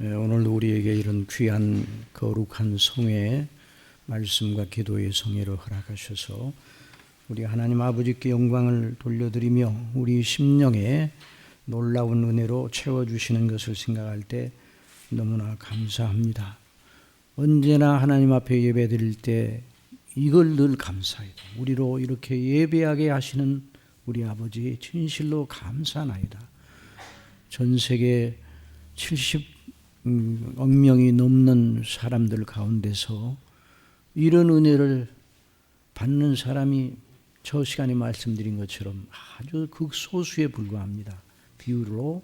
오늘도 우리에게 이런 귀한 거룩한 성회의 말씀과 기도의 성회를 허락하셔서 우리 하나님 아버지께 영광을 돌려드리며 우리 심령에 놀라운 은혜로 채워주시는 것을 생각할 때 너무나 감사합니다. 언제나 하나님 앞에 예배드릴 때 이걸 늘 감사해요. 우리로 이렇게 예배하게 하시는 우리 아버지 진실로 감사나이다. 전 세계 70억 명이 넘는 사람들 가운데서 이런 은혜를 받는 사람이 저 시간에 말씀드린 것처럼 아주 극소수에 불과합니다. 비유로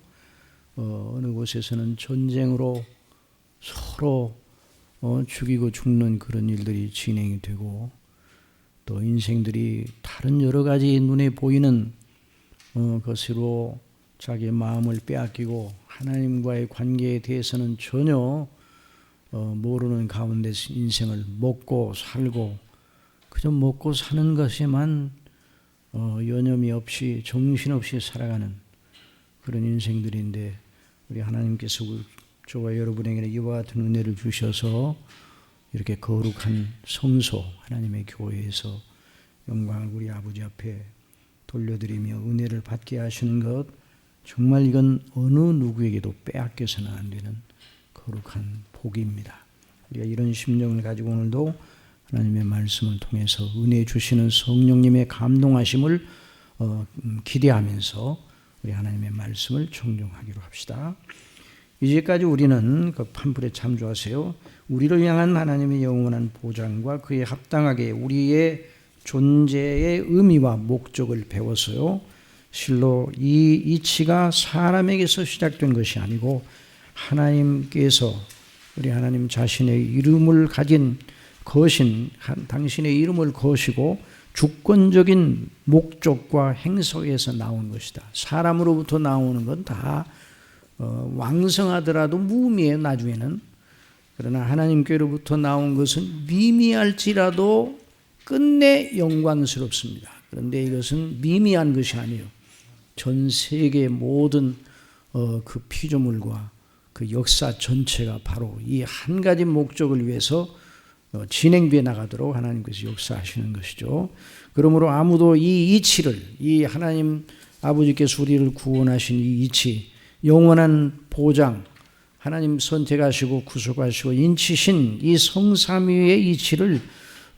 어느 곳에서는 전쟁으로 서로 죽이고 죽는 그런 일들이 진행이 되고 또 인생들이 다른 여러 가지 눈에 보이는 것으로 자기의 마음을 빼앗기고 하나님과의 관계에 대해서는 전혀 모르는 가운데 인생을 먹고 살고 그저 먹고 사는 것에만 여념이 없이 정신없이 살아가는 그런 인생들인데 우리 하나님께서 저와 여러분에게 이와 같은 은혜를 주셔서 이렇게 거룩한 성소 하나님의 교회에서 영광을 우리 아버지 앞에 돌려드리며 은혜를 받게 하시는 것 정말 이건 어느 누구에게도 빼앗겨서는 안 되는 거룩한 복입니다. 우리가 이런 심령을 가지고 오늘도 하나님의 말씀을 통해서 은혜 주시는 성령님의 감동하심을 기대하면서 우리 하나님의 말씀을 청종하기로 합시다. 이제까지 우리는 그 판풀에 참조하세요. 우리를 향한 하나님의 영원한 보장과 그에 합당하게 우리의 존재의 의미와 목적을 배웠어요. 실로 이 이치가 사람에게서 시작된 것이 아니고 하나님께서 우리 하나님 자신의 이름을 가진 거신 당신의 이름을 거시고 주권적인 목적과 행석에서 나온 것이다. 사람으로부터 나오는 건 다 왕성하더라도 무미해 나중에는. 그러나 하나님께로부터 나온 것은 미미할지라도 끝내 영광스럽습니다. 그런데 이것은 미미한 것이 아니에요. 전 세계 모든 그 피조물과 그 역사 전체가 바로 이 한 가지 목적을 위해서 진행돼 나가도록 하나님께서 역사하시는 것이죠. 그러므로 아무도 이 이치를, 이 하나님 아버지께서 우리를 구원하신 이 이치, 영원한 보장, 하나님 선택하시고 구속하시고 인치신 이 성삼위의 이치를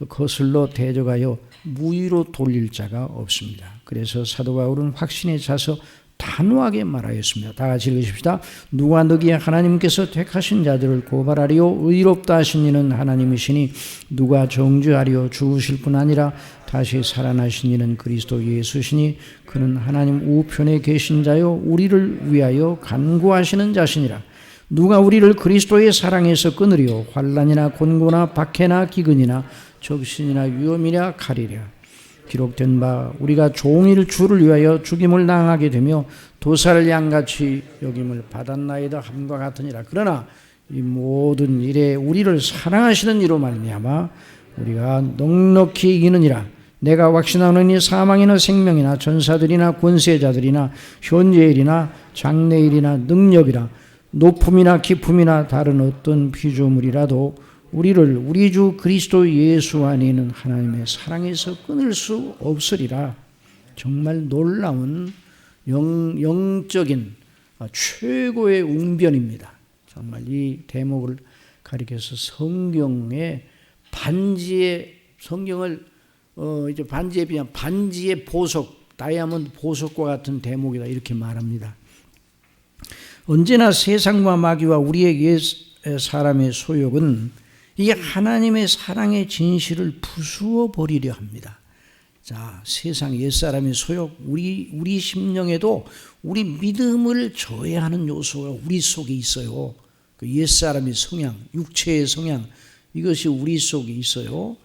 거슬러 대적하여 무의로 돌릴 자가 없습니다. 그래서 사도 바울은 확신에 차서 단호하게 말하였습니다. 다 같이 읽으십시다. 누가 너기에 하나님께서 택하신 자들을 고발하리요 의롭다 하신 이는 하나님이시니 누가 정죄하리요 죽으실 뿐 아니라 다시 살아나신 이는 그리스도 예수시니 그는 하나님 우편에 계신 자요 우리를 위하여 간구하시는 자시니라. 누가 우리를 그리스도의 사랑에서 끊으리요 환난이나 곤고나 박해나 기근이나 적신이나 위험이나 칼이랴. 기록된 바 우리가 종일 주를 위하여 죽임을 당하게 되며 도살을 양같이 여김을 받았나이다 함과 같으니라. 그러나 이 모든 일에 우리를 사랑하시는 이로 말미암아 우리가 넉넉히 이기느니라. 내가 확신하노니 사망이나 생명이나 전사들이나 권세자들이나 현재일이나 장래일이나 능력이나 높음이나 깊음이나 다른 어떤 피조물이라도 우리를 우리 주 그리스도 예수 안에 있는 하나님의 사랑에서 끊을 수 없으리라. 정말 놀라운 영적인 최고의 웅변입니다. 정말 이 대목을 가리켜서 성경의 반지의 성경을 이제 반지에 비하면 반지의 보석, 다이아몬드 보석과 같은 대목이다 이렇게 말합니다. 언제나 세상과 마귀와 우리의 옛 사람의 소욕은 이 하나님의 사랑의 진실을 부수어 버리려 합니다. 자, 세상 옛사람의 소욕, 우리 심령에도 우리 믿음을 저해하는 요소가 우리 속에 있어요. 그 옛사람의 성향, 육체의 성향, 이것이 우리 속에 있어요.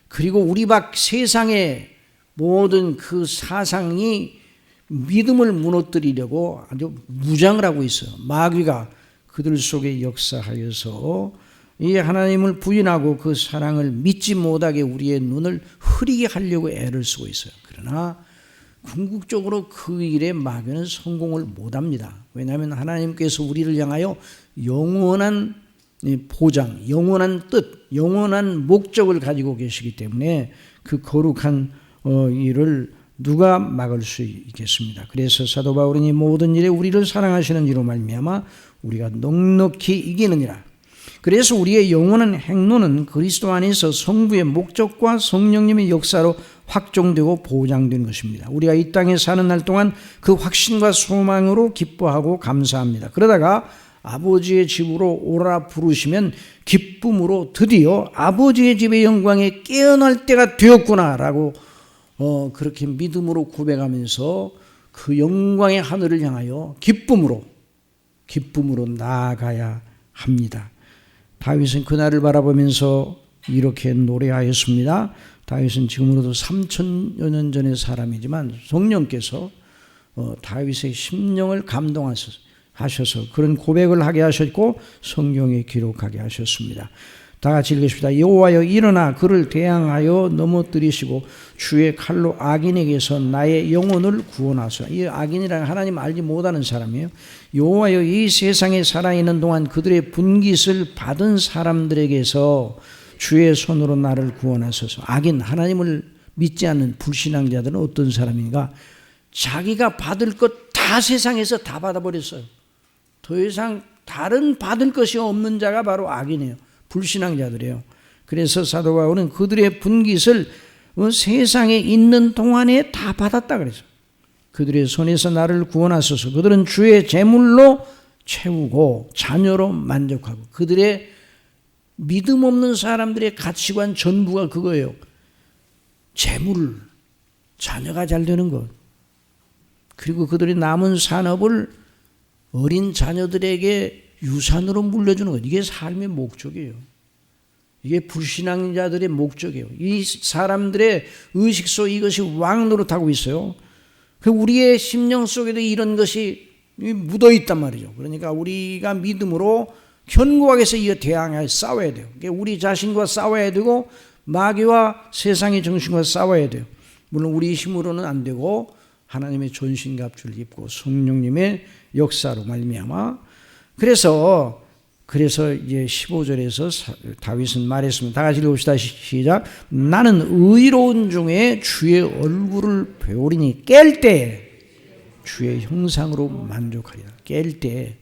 그리고 우리 밖 세상의 모든 그 사상이 믿음을 무너뜨리려고 아주 무장을 하고 있어요. 마귀가 그들 속에 역사하여서 이 하나님을 부인하고 그 사랑을 믿지 못하게 우리의 눈을 흐리게 하려고 애를 쓰고 있어요. 그러나 궁극적으로 그 일에 마귀는 성공을 못합니다. 왜냐하면 하나님께서 우리를 향하여 영원한 보장, 영원한 뜻, 영원한 목적을 가지고 계시기 때문에 그 거룩한 일을 누가 막을 수 있겠습니다. 그래서 사도 바울은 이 모든 일에 우리를 사랑하시는 이로 말미암아 우리가 넉넉히 이기느니라. 그래서 우리의 영원한 행로는 그리스도 안에서 성부의 목적과 성령님의 역사로 확정되고 보장된 것입니다. 우리가 이 땅에 사는 날 동안 그 확신과 소망으로 기뻐하고 감사합니다. 그러다가 아버지의 집으로 오라 부르시면 기쁨으로 드디어 아버지의 집의 영광에 깨어날 때가 되었구나라고 그렇게 믿음으로 고백하면서 그 영광의 하늘을 향하여 기쁨으로 나아가야 합니다. 다윗은 그날을 바라보면서 이렇게 노래하였습니다. 다윗은 지금으로도 3000여 년 전의 사람이지만 성령께서 다윗의 심령을 감동하셔서 그런 고백을 하게 하셨고 성경에 기록하게 하셨습니다. 다 같이 읽으십시다. 여호와여 일어나 그를 대항하여 넘어뜨리시고 주의 칼로 악인에게서 나의 영혼을 구원하소서. 이 악인이란 하나님 알지 못하는 사람이에요. 여호와여 이 세상에 살아있는 동안 그들의 분깃을 받은 사람들에게서 주의 손으로 나를 구원하소서. 악인, 하나님을 믿지 않는 불신앙자들은 어떤 사람인가? 자기가 받을 것 다 세상에서 다 받아버렸어요. 더 이상 다른 받을 것이 없는 자가 바로 악인이에요. 불신앙자들이에요. 그래서 사도 바울은 그들의 분깃을 세상에 있는 동안에 다 받았다 그랬어요. 그들의 손에서 나를 구원하소서. 그들은 주의 재물로 채우고 자녀로 만족하고. 그들의 믿음 없는 사람들의 가치관 전부가 그거예요. 재물, 자녀가 잘 되는 것. 그리고 그들이 남은 산업을 어린 자녀들에게 유산으로 물려주는 것. 이게 삶의 목적이에요. 이게 불신앙자들의 목적이에요. 이 사람들의 의식 속 이것이 왕노릇하고 있어요. 우리의 심령 속에도 이런 것이 묻어 있단 말이죠. 그러니까 우리가 믿음으로 견고하게 해서 이어 대항하여 싸워야 돼요. 우리 자신과 싸워야 되고 마귀와 세상의 정신과 싸워야 돼요. 물론 우리 힘으로는 안 되고 하나님의 전신갑주를 입고 성령님의 역사로 말미암아. 그래서 이제 15절에서 다윗은 말했습니다. 다 같이 읽읍시다. 시작. 나는 의로운 중에 주의 얼굴을 배우리니 깰 때 주의 형상으로 만족하리라. 깰 때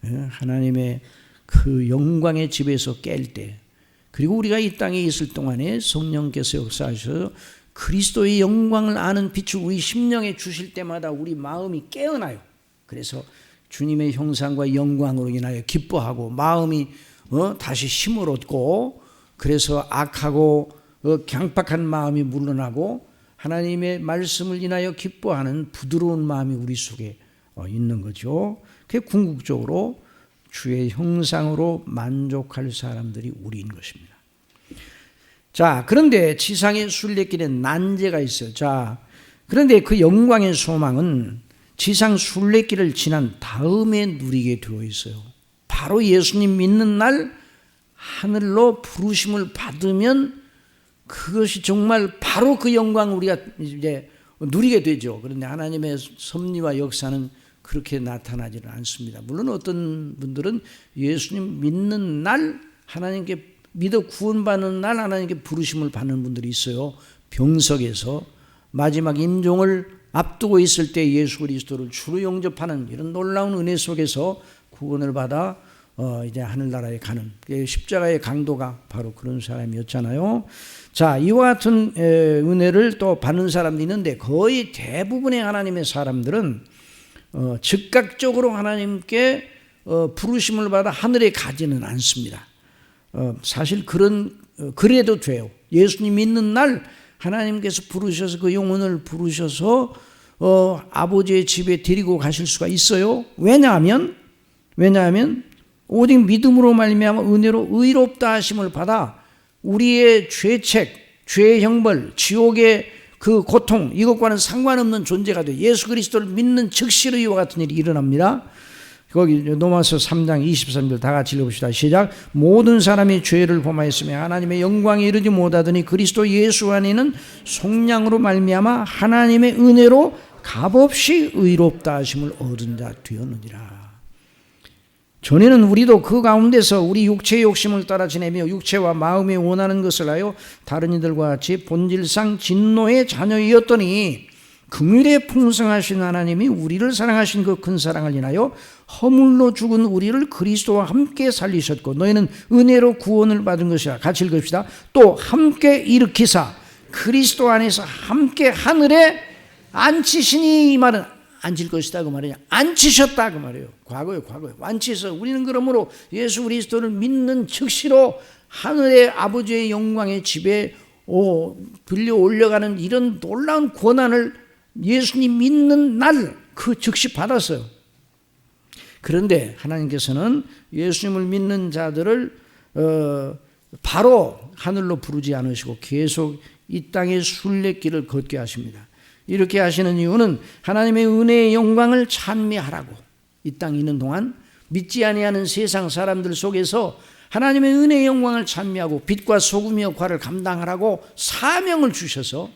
하나님의 그 영광의 집에서 깰 때, 그리고 우리가 이 땅에 있을 동안에 성령께서 역사하셔서 그리스도의 영광을 아는 빛을 우리 심령에 주실 때마다 우리 마음이 깨어나요. 그래서 주님의 형상과 영광으로 인하여 기뻐하고 마음이 다시 힘을 얻고, 그래서 악하고 강팍한 마음이 물러나고 하나님의 말씀을 인하여 기뻐하는 부드러운 마음이 우리 속에 있는 거죠. 그게 궁극적으로 주의 형상으로 만족할 사람들이 우리인 것입니다. 자, 그런데 지상의 순례길에 난제가 있어요. 자, 그런데 그 영광의 소망은 지상 순례길을 지난 다음에 누리게 되어 있어요. 바로 예수님 믿는 날 하늘로 부르심을 받으면 그것이 정말 바로 그 영광을 우리가 이제 누리게 되죠. 그런데 하나님의 섭리와 역사는 그렇게 나타나지는 않습니다. 물론 어떤 분들은 예수님 믿는 날 하나님께 믿어 구원받는 날 하나님께 부르심을 받는 분들이 있어요. 병석에서 마지막 임종을 앞두고 있을 때 예수 그리스도를 주로 영접하는 이런 놀라운 은혜 속에서 구원을 받아 이제 하늘나라에 가는 십자가의 강도가 바로 그런 사람이었잖아요. 자, 이와 같은 은혜를 또 받는 사람도 있는데 거의 대부분의 하나님의 사람들은 즉각적으로 하나님께 부르심을 받아 하늘에 가지는 않습니다. 사실 그래도 돼요. 예수님 믿는 날 하나님께서 부르셔서 그 영혼을 부르셔서 아버지의 집에 데리고 가실 수가 있어요. 왜냐하면 오직 믿음으로 말미암아 은혜로 의롭다 하심을 받아 우리의 죄책, 죄의 형벌, 지옥의 그 고통 이것과는 상관없는 존재가 돼요. 예수 그리스도를 믿는 즉시로 이와 같은 일이 일어납니다. 거기 로마서 3장 23절 다 같이 읽어봅시다. 시작. 모든 사람이 죄를 범하였으며 하나님의 영광에 이르지 못하더니 그리스도 예수 안에는 속량으로 말미암아 하나님의 은혜로 값없이 의롭다 하심을 얻은 자 되었느니라. 전에는 우리도 그 가운데서 우리 육체의 욕심을 따라 지내며 육체와 마음이 원하는 것을 하여 다른 이들과 같이 본질상 진노의 자녀이었더니 긍휼에 풍성하신 하나님이 우리를 사랑하신 그 큰 사랑을 인하여 허물로 죽은 우리를 그리스도와 함께 살리셨고 너희는 은혜로 구원을 받은 것이라. 같이 읽읍시다. 또 함께 일으키사 그리스도 안에서 함께 하늘에 앉히시니. 이 말은 앉힐 것이다 그 말이냐, 앉히셨다 그 말이에요. 과거에 완치해서 우리는 그러므로 예수 그리스도를 믿는 즉시로 하늘의 아버지의 영광의 집에 빌려 올려가는 이런 놀라운 권한을 예수님 믿는 날 그 즉시 받았어요. 그런데 하나님께서는 예수님을 믿는 자들을 바로 하늘로 부르지 않으시고 계속 이 땅의 순례길을 걷게 하십니다. 이렇게 하시는 이유는 하나님의 은혜의 영광을 찬미하라고, 이 땅에 있는 동안 믿지 아니하는 세상 사람들 속에서 하나님의 은혜의 영광을 찬미하고 빛과 소금의 역할을 감당하라고 사명을 주셔서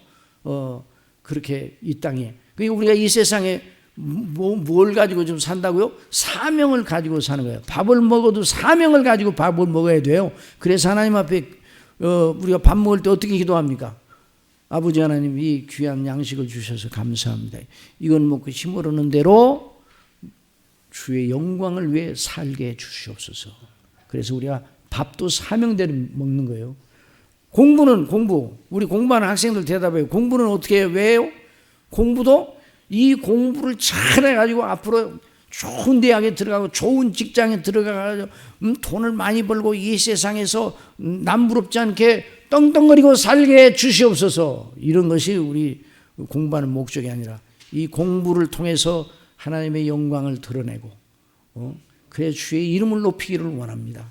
그렇게 이 땅에, 그러니까 우리가 이 세상에 뭘 가지고 좀 산다고요? 사명을 가지고 사는 거예요. 밥을 먹어도 사명을 가지고 밥을 먹어야 돼요. 그래서 하나님 앞에 우리가 밥 먹을 때 어떻게 기도합니까? 아버지 하나님, 이 귀한 양식을 주셔서 감사합니다. 이건 먹고 힘을 얻는 대로 주의 영광을 위해 살게 해 주시옵소서. 그래서 우리가 밥도 사명대로 먹는 거예요. 공부는 우리 공부하는 학생들 대답해요. 공부는 어떻게 해요? 왜요? 공부도 이 공부를 잘 해가지고 앞으로 좋은 대학에 들어가고 좋은 직장에 들어가서 돈을 많이 벌고 이 세상에서 남부럽지 않게 떵떵거리고 살게 해 주시옵소서. 이런 것이 우리 공부하는 목적이 아니라 이 공부를 통해서 하나님의 영광을 드러내고 그래야 주의 이름을 높이기를 원합니다.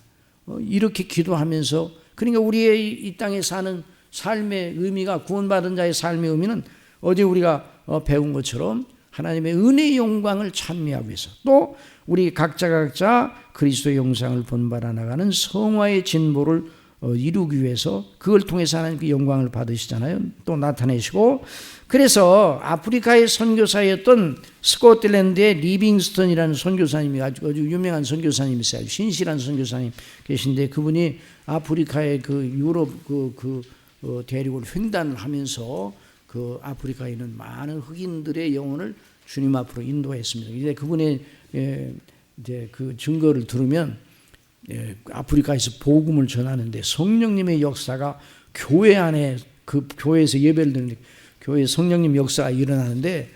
이렇게 기도하면서, 그러니까 우리의 이 땅에 사는 삶의 의미가, 구원받은 자의 삶의 의미는 어제 우리가 배운 것처럼 하나님의 은혜의 영광을 찬미하기 위해서, 또 우리 각자 그리스도의 형상을 본받아 나가는 성화의 진보를 이루기 위해서, 그걸 통해서 하나님께 영광을 받으시잖아요. 또 나타내시고, 그래서 아프리카의 선교사였던 스코틀랜드의 리빙스턴이라는 선교사님이 아주 유명한 선교사님이 있어요. 신실한 선교사님 계신데, 그분이 아프리카의 그 유럽 대륙을 횡단을 하면서 그 아프리카에 있는 많은 흑인들의 영혼을 주님 앞으로 인도했습니다. 이제 그분의 이제 그 증거를 들으면 아프리카에서 복음을 전하는데 성령님의 역사가 교회 안에, 그 교회에서 예배를 드는 교회 성령님 역사가 일어나는데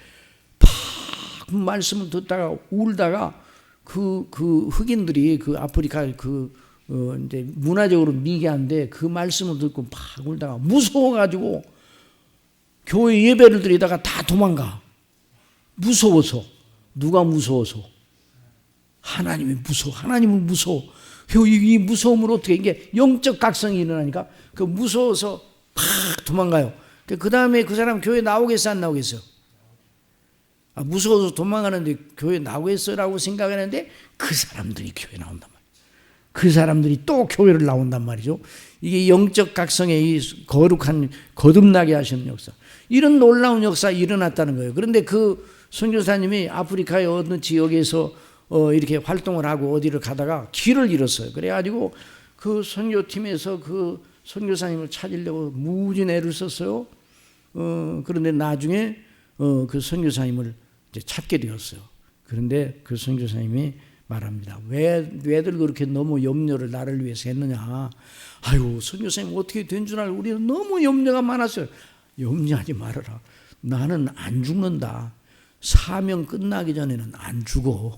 그 말씀을 듣다가 울다가 그 흑인들이 그 아프리카 이제 문화적으로 미개한데 그 말씀을 듣고 막 울다가 무서워가지고 교회 예배를 드리다가 다 도망가. 무서워서. 누가 무서워서? 하나님이 무서워. 하나님은 무서워. 이 무서움을 어떻게, 이게 영적 각성이 일어나니까 그 무서워서 팍 도망가요. 그 다음에 그 사람 교회 나오겠어, 안 나오겠어? 무서워서 도망가는데 교회 나오겠어라고 생각하는데 그 사람들이 교회 나온단 말이에요. 그 사람들이 또 교회를 나온단 말이죠. 이게 영적 각성의 이 거룩한, 거듭나게 하시는 역사. 이런 놀라운 역사가 일어났다는 거예요. 그런데 그 선교사님이 아프리카의 어느 지역에서 이렇게 활동을 하고 어디를 가다가 길을 잃었어요. 그래가지고 그 선교팀에서 그 선교사님을 찾으려고 무지 애를 썼어요. 그런데 나중에 그 선교사님을 이제 찾게 되었어요. 그런데 그 선교사님이 말합니다. 왜들 그렇게 너무 염려를 나를 위해서 했느냐. 아유, 선교사님 어떻게 된 줄 알고 우리는 너무 염려가 많았어요. 염려하지 말아라. 나는 안 죽는다. 사명 끝나기 전에는 안 죽어.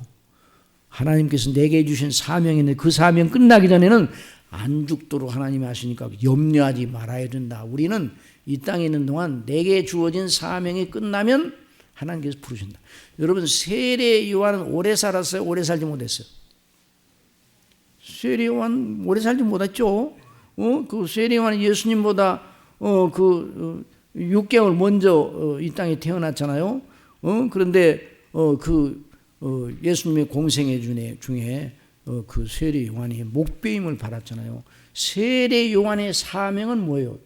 하나님께서 내게 주신 사명이 있는데 그 사명 끝나기 전에는 안 죽도록 하나님이 하시니까 염려하지 말아야 된다. 우리는 이 땅에 있는 동안 내게 주어진 사명이 끝나면 하나님께서 부르신다. 여러분, 세례 요한은 오래 살았어요? 오래 살지 못했어요? 세례 요한 오래 살지 못했죠. 그 세례 요한은 예수님보다 6개월 먼저 이 땅에 태어났잖아요. 그런데 예수님의 공생애 중에 그 세례 요한이 목배임을 받았잖아요. 세례 요한의 사명은 뭐예요?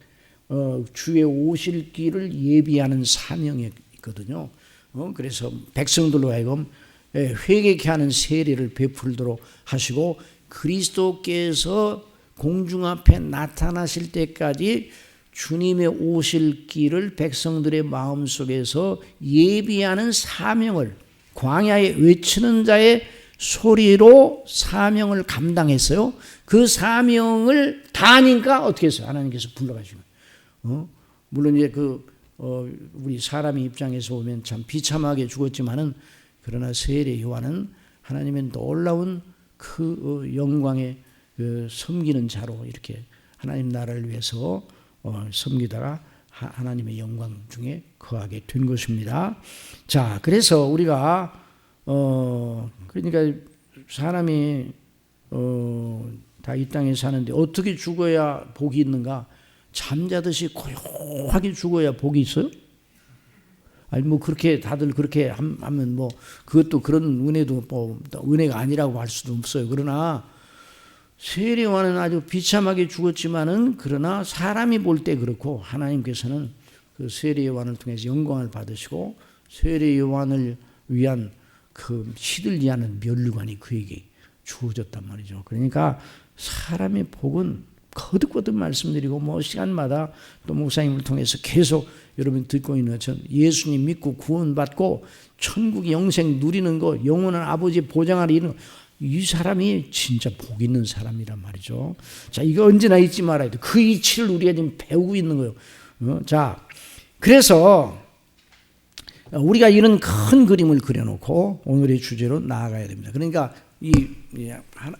주의 오실 길을 예비하는 사명이 있거든요. 그래서 백성들로 하여금 회개케 하는 세례를 베풀도록 하시고 그리스도께서 공중 앞에 나타나실 때까지 주님의 오실 길을 백성들의 마음속에서 예비하는 사명을 광야에 외치는 자의 소리로 사명을 감당했어요. 그 사명을 다 하니까 어떻게 했어요? 하나님께서 불러가시고. 물론 이제 우리 사람의 입장에서 보면 참 비참하게 죽었지만은 그러나 세례 요한은 하나님의 놀라운 그 영광의 섬기는 자로 이렇게 하나님 나라를 위해서 섬기다가 하나님의 영광 중에 거하게 된 것입니다. 자, 그래서 우리가 그러니까 사람이 다 이 땅에 사는데 어떻게 죽어야 복이 있는가? 잠자듯이 고요하게 죽어야 복이 있어요? 아니 뭐 그렇게 다들 그렇게 하면 뭐 그것도 그런 은혜도 뭐 은혜가 아니라고 할 수도 없어요. 그러나 세례 요한은 아주 비참하게 죽었지만은 그러나 사람이 볼 때 그렇고 하나님께서는 그 세례 요한을 통해서 영광을 받으시고 세례 요한을 위한 그 시들지 않은 면류관이 그에게 주어졌단 말이죠. 그러니까 사람의 복은 거듭거듭 말씀드리고 뭐 시간마다 또 목사님을 통해서 계속 여러분 듣고 있는 것처럼 예수님 믿고 구원받고 천국 영생 누리는 거 영원한 아버지 보장하는 이런 이 사람이 진짜 복 있는 사람이란 말이죠. 자, 이거 언제나 잊지 말아야 돼. 그 이치를 우리가 지금 배우고 있는 거예요. 자, 그래서 우리가 이런 큰 그림을 그려놓고 오늘의 주제로 나아가야 됩니다. 그러니까 이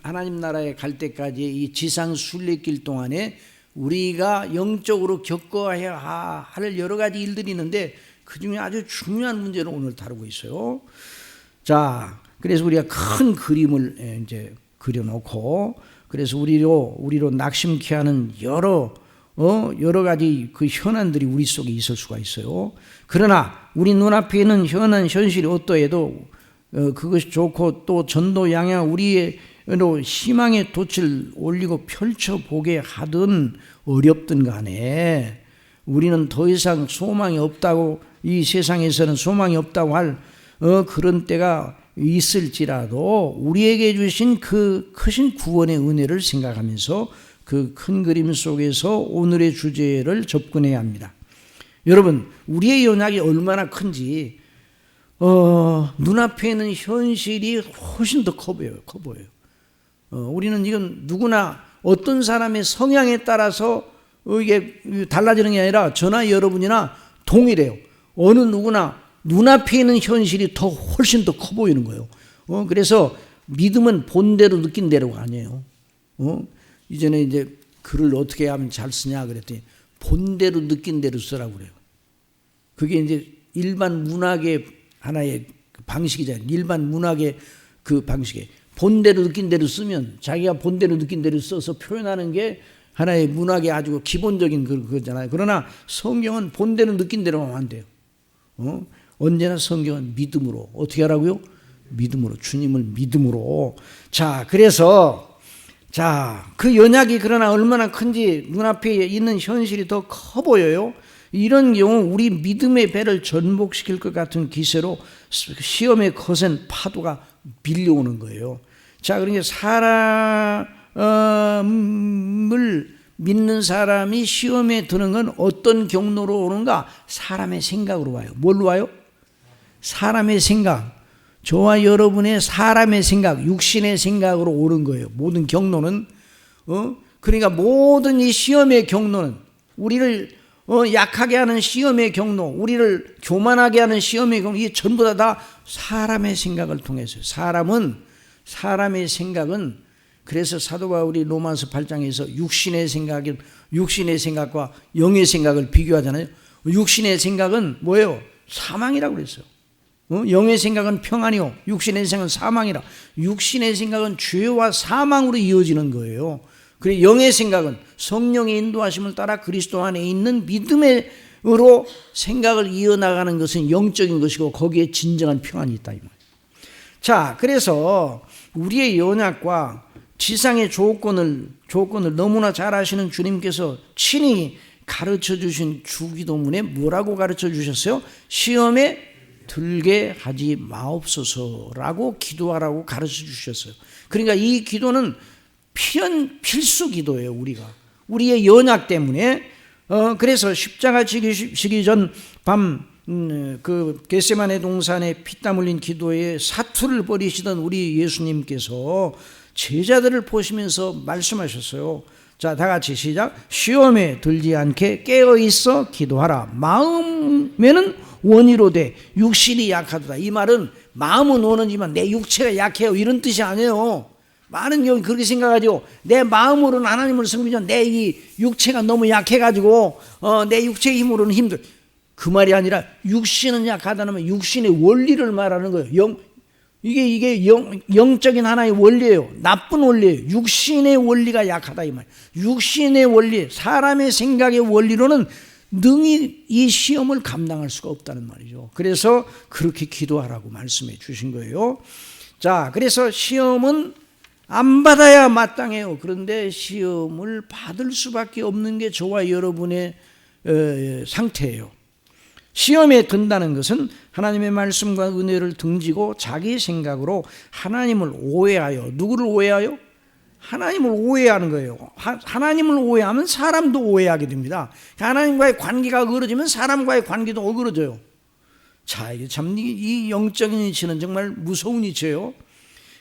하나님 나라에 갈 때까지 이 지상 순례길 동안에 우리가 영적으로 겪어야 할 여러 가지 일들이 있는데 그 중에 아주 중요한 문제를 오늘 다루고 있어요. 자, 그래서 우리가 큰 그림을 이제 그려놓고 그래서 우리로 낙심케 하는 여러 가지 그 현안들이 우리 속에 있을 수가 있어요. 그러나 우리 눈앞에 있는 현안 현실이 어떠해도 그것이 좋고 또 전도 양양 우리로 희망의 돛을 올리고 펼쳐보게 하든 어렵든 간에 우리는 더 이상 소망이 없다고 이 세상에서는 소망이 없다고 할 그런 때가 있을지라도 우리에게 주신 그 크신 구원의 은혜를 생각하면서 그 큰 그림 속에서 오늘의 주제를 접근해야 합니다. 여러분 우리의 연약이 얼마나 큰지 눈앞에 있는 현실이 훨씬 더 커 보여요. 우리는 이건 누구나 어떤 사람의 성향에 따라서 이게 달라지는 게 아니라 저나 여러분이나 동일해요. 어느 누구나 눈앞에 있는 현실이 훨씬 더 커 보이는 거예요. 그래서 믿음은 본대로 느낀 대로가 아니에요. 이전에 이제 글을 어떻게 하면 잘 쓰냐 그랬더니 본대로 느낀 대로 쓰라고 그래요. 그게 이제 일반 문학의 하나의 방식이잖아요. 일반 문학의 그 방식에 본대로 느낀 대로 쓰면 자기가 본대로 느낀 대로 써서 표현하는 게 하나의 문학의 아주 기본적인 그거잖아요. 그러나 성경은 본대로 느낀 대로 하면 안 돼요. 언제나 성경은 믿음으로 어떻게 하라고요? 믿음으로 주님을 믿음으로. 자, 그래서 그 연약이 그러나 얼마나 큰지 눈앞에 있는 현실이 더 커 보여요. 이런 경우 우리 믿음의 배를 전복시킬 것 같은 기세로 시험의 거센 파도가 밀려오는 거예요. 자, 그러니까 사람을 믿는 사람이 시험에 드는 건 어떤 경로로 오는가? 사람의 생각으로 와요. 뭘로 와요? 사람의 생각. 저와 여러분의 사람의 생각, 육신의 생각으로 오는 거예요. 모든 경로는. 그러니까 모든 이 시험의 경로는 우리를 약하게 하는 시험의 경로, 우리를 교만하게 하는 시험의 경로, 이게 전부 다 사람의 생각을 통해서요. 사람의 생각은 그래서 사도 바울이 로마서 8장에서 육신의 생각과 영의 생각을 비교하잖아요. 육신의 생각은 뭐예요? 사망이라고 그랬어요. 영의 생각은 평안이요 육신의 생각은 사망이라. 육신의 생각은 죄와 사망으로 이어지는 거예요. 그리고 영의 생각은 성령의 인도하심을 따라 그리스도 안에 있는 믿음으로 생각을 이어나가는 것은 영적인 것이고 거기에 진정한 평안이 있다 이 말이에요. 자, 그래서 우리의 연약과 지상의 조건을 너무나 잘 아시는 주님께서 친히 가르쳐 주신 주기도문에 뭐라고 가르쳐 주셨어요? 시험에 들게 하지 마옵소서라고 기도하라고 가르쳐 주셨어요. 그러니까 이 기도는 필수 기도예요. 우리의 연약 때문에. 그래서 십자가 지기 전 밤 그 겟세마네 동산에 피땀 흘린 기도에 사투를 벌이시던 우리 예수님께서 제자들을 보시면서 말씀하셨어요. 자, 다 같이 시작. 시험에 들지 않게 깨어 있어 기도하라. 마음에는 원이로 돼 육신이 약하도다. 이 말은 마음은 원하지만 내 육체가 약해요, 이런 뜻이 아니에요. 많은 경우 그렇게 생각하죠. 내 마음으로는 하나님을 섬기지만 내 이 육체가 너무 약해가지고 내 육체의 힘으로는 힘들. 그 말이 아니라 육신은 약하다는 말, 육신의 원리를 말하는 거예요. 이게 영적인 하나의 원리예요. 나쁜 원리예요. 육신의 원리가 약하다 이 말. 육신의 원리, 사람의 생각의 원리로는 능히 이 시험을 감당할 수가 없다는 말이죠. 그래서 그렇게 기도하라고 말씀해 주신 거예요. 자, 그래서 시험은 안 받아야 마땅해요. 그런데 시험을 받을 수밖에 없는 게 저와 여러분의 상태예요. 시험에 든다는 것은 하나님의 말씀과 은혜를 등지고 자기 생각으로 하나님을 오해하여, 누구를 오해하여? 하나님을 오해하는 거예요. 하나님을 오해하면 사람도 오해하게 됩니다. 하나님과의 관계가 어그러지면 사람과의 관계도 어그러져요. 자, 이게 참 이 영적인 이치는 정말 무서운 이치예요.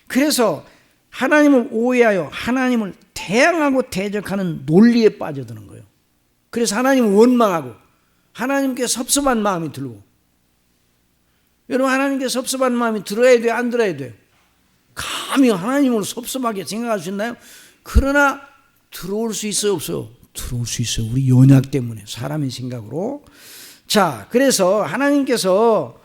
그래서 하나님을 오해하여 하나님을 대항하고 대적하는 논리에 빠져드는 거예요. 그래서 하나님을 원망하고 하나님께 섭섭한 마음이 들고. 여러분, 하나님께 섭섭한 마음이 들어야 돼요, 안 들어야 돼요? 감히 하나님을 섭섭하게 생각할 수 있나요? 그러나 들어올 수 있어요, 없어요? 들어올 수 있어요. 우리 연약 때문에, 사람의 생각으로. 자, 그래서 하나님께서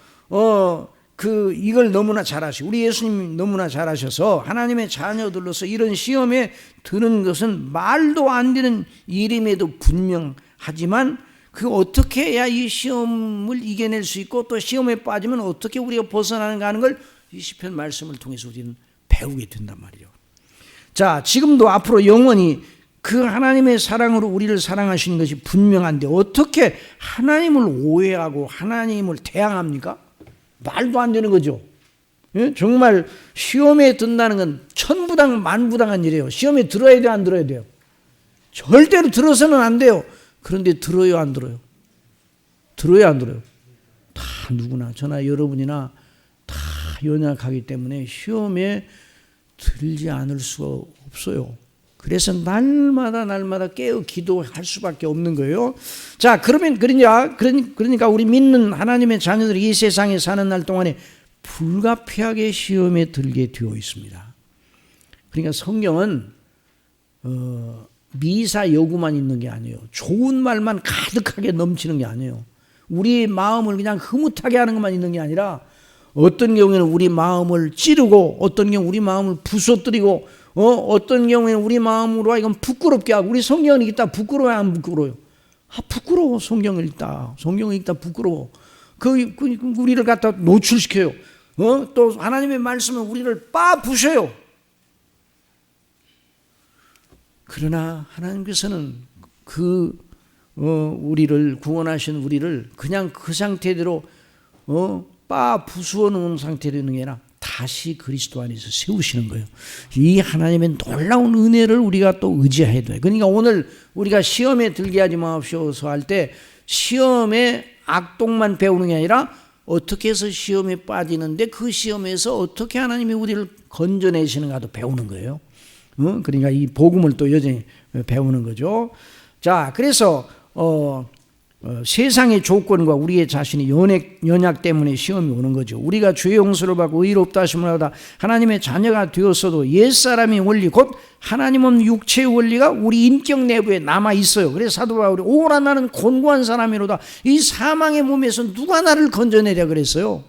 이걸 너무나 잘하시고 우리 예수님이 너무나 잘하셔서 하나님의 자녀들로서 이런 시험에 드는 것은 말도 안 되는 일임에도 분명하지만 그 어떻게 해야 이 시험을 이겨낼 수 있고 또 시험에 빠지면 어떻게 우리가 벗어나는가 하는 걸 이 시편 말씀을 통해서 우리는 배우게 된단 말이죠. 자, 지금도 앞으로 영원히 그 하나님의 사랑으로 우리를 사랑하시는 것이 분명한데 어떻게 하나님을 오해하고 하나님을 대항합니까? 말도 안 되는 거죠. 예? 정말 시험에 든다는 건 천부당 만부당한 일이에요. 시험에 들어야 돼요, 안 들어야 돼요? 절대로 들어서는 안 돼요. 그런데 들어요, 안 들어요? 들어요, 안 들어요? 다 누구나 저나 여러분이나 다 연약하기 때문에 시험에 들지 않을 수가 없어요. 그래서 날마다 깨어 기도할 수밖에 없는 거예요. 자, 그러니까 우리 믿는 하나님의 자녀들이 이 세상에 사는 날 동안에 불가피하게 시험에 들게 되어 있습니다. 그러니까 성경은 미사 여구만 있는 게 아니에요. 좋은 말만 가득하게 넘치는 게 아니에요. 우리 마음을 그냥 흐뭇하게 하는 것만 있는 게 아니라 어떤 경우에는 우리 마음을 찌르고 어떤 경우 우리 마음을 부서뜨리고 어떤 경우에는 우리 마음으로 이건 부끄럽게 하고. 우리 성경을 읽다 부끄러워요, 안 부끄러워요? 부끄러워. 성경을 읽다 부끄러워. 우리를 갖다 노출시켜요. 또 하나님의 말씀은 우리를 부셔요. 그러나 하나님께서는 우리를 구원하신 우리를 그냥 그 상태대로 부수어 놓은 상태로 있는 게 아니라 다시 그리스도 안에서 세우시는 거예요. 이 하나님의 놀라운 은혜를 우리가 또 의지해야 돼요. 그러니까 오늘 우리가 시험에 들게 하지 마옵소서 할 때 시험의 악독만 배우는 게 아니라 어떻게 해서 시험에 빠지는데 그 시험에서 어떻게 하나님이 우리를 건져내시는가도 배우는 거예요. 그러니까 이 복음을 또 여전히 배우는 거죠. 자, 그래서 세상의 조건과 우리의 자신의 연약 때문에 시험이 오는 거죠. 우리가 주의 용서를 받고 의롭다 하심을 받아 하나님의 자녀가 되었어도 옛사람의 원리 곧 하나님은 육체의 원리가 우리 인격 내부에 남아 있어요. 그래서 사도 바울이 오라 나는 곤고한 사람이로다. 이 사망의 몸에서 누가 나를 건져내랴 그랬어요.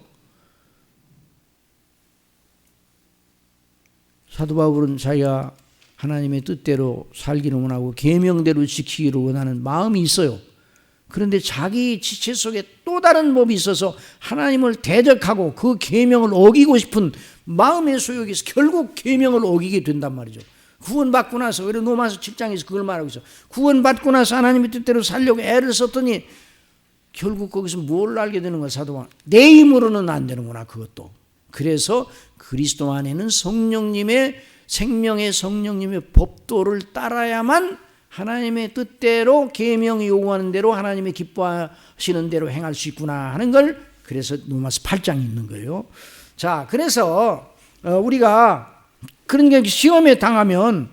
사도 바울은 자기가 하나님의 뜻대로 살기를 원하고 계명대로 지키기를 원하는 마음이 있어요. 그런데 자기 지체 속에 또 다른 법이 있어서 하나님을 대적하고 그 계명을 어기고 싶은 마음의 소욕이 있어 결국 계명을 어기게 된단 말이죠. 구원받고 나서 오히려 로마서 7장에서 그걸 말하고 있어. 구원받고 나서 하나님의 뜻대로 살려고 애를 썼더니 결국 거기서 뭘 알게 되는 거야, 사도가? 내 힘으로는 안 되는구나, 그것도. 그래서 그리스도 안에는 성령님의 생명의 성령님의 법도를 따라야만 하나님의 뜻대로 계명이 요구하는 대로 하나님의 기뻐하시는 대로 행할 수 있구나 하는 걸, 그래서 로마서 8장이 있는 거예요. 자, 그래서 우리가 그런 게 시험에 당하면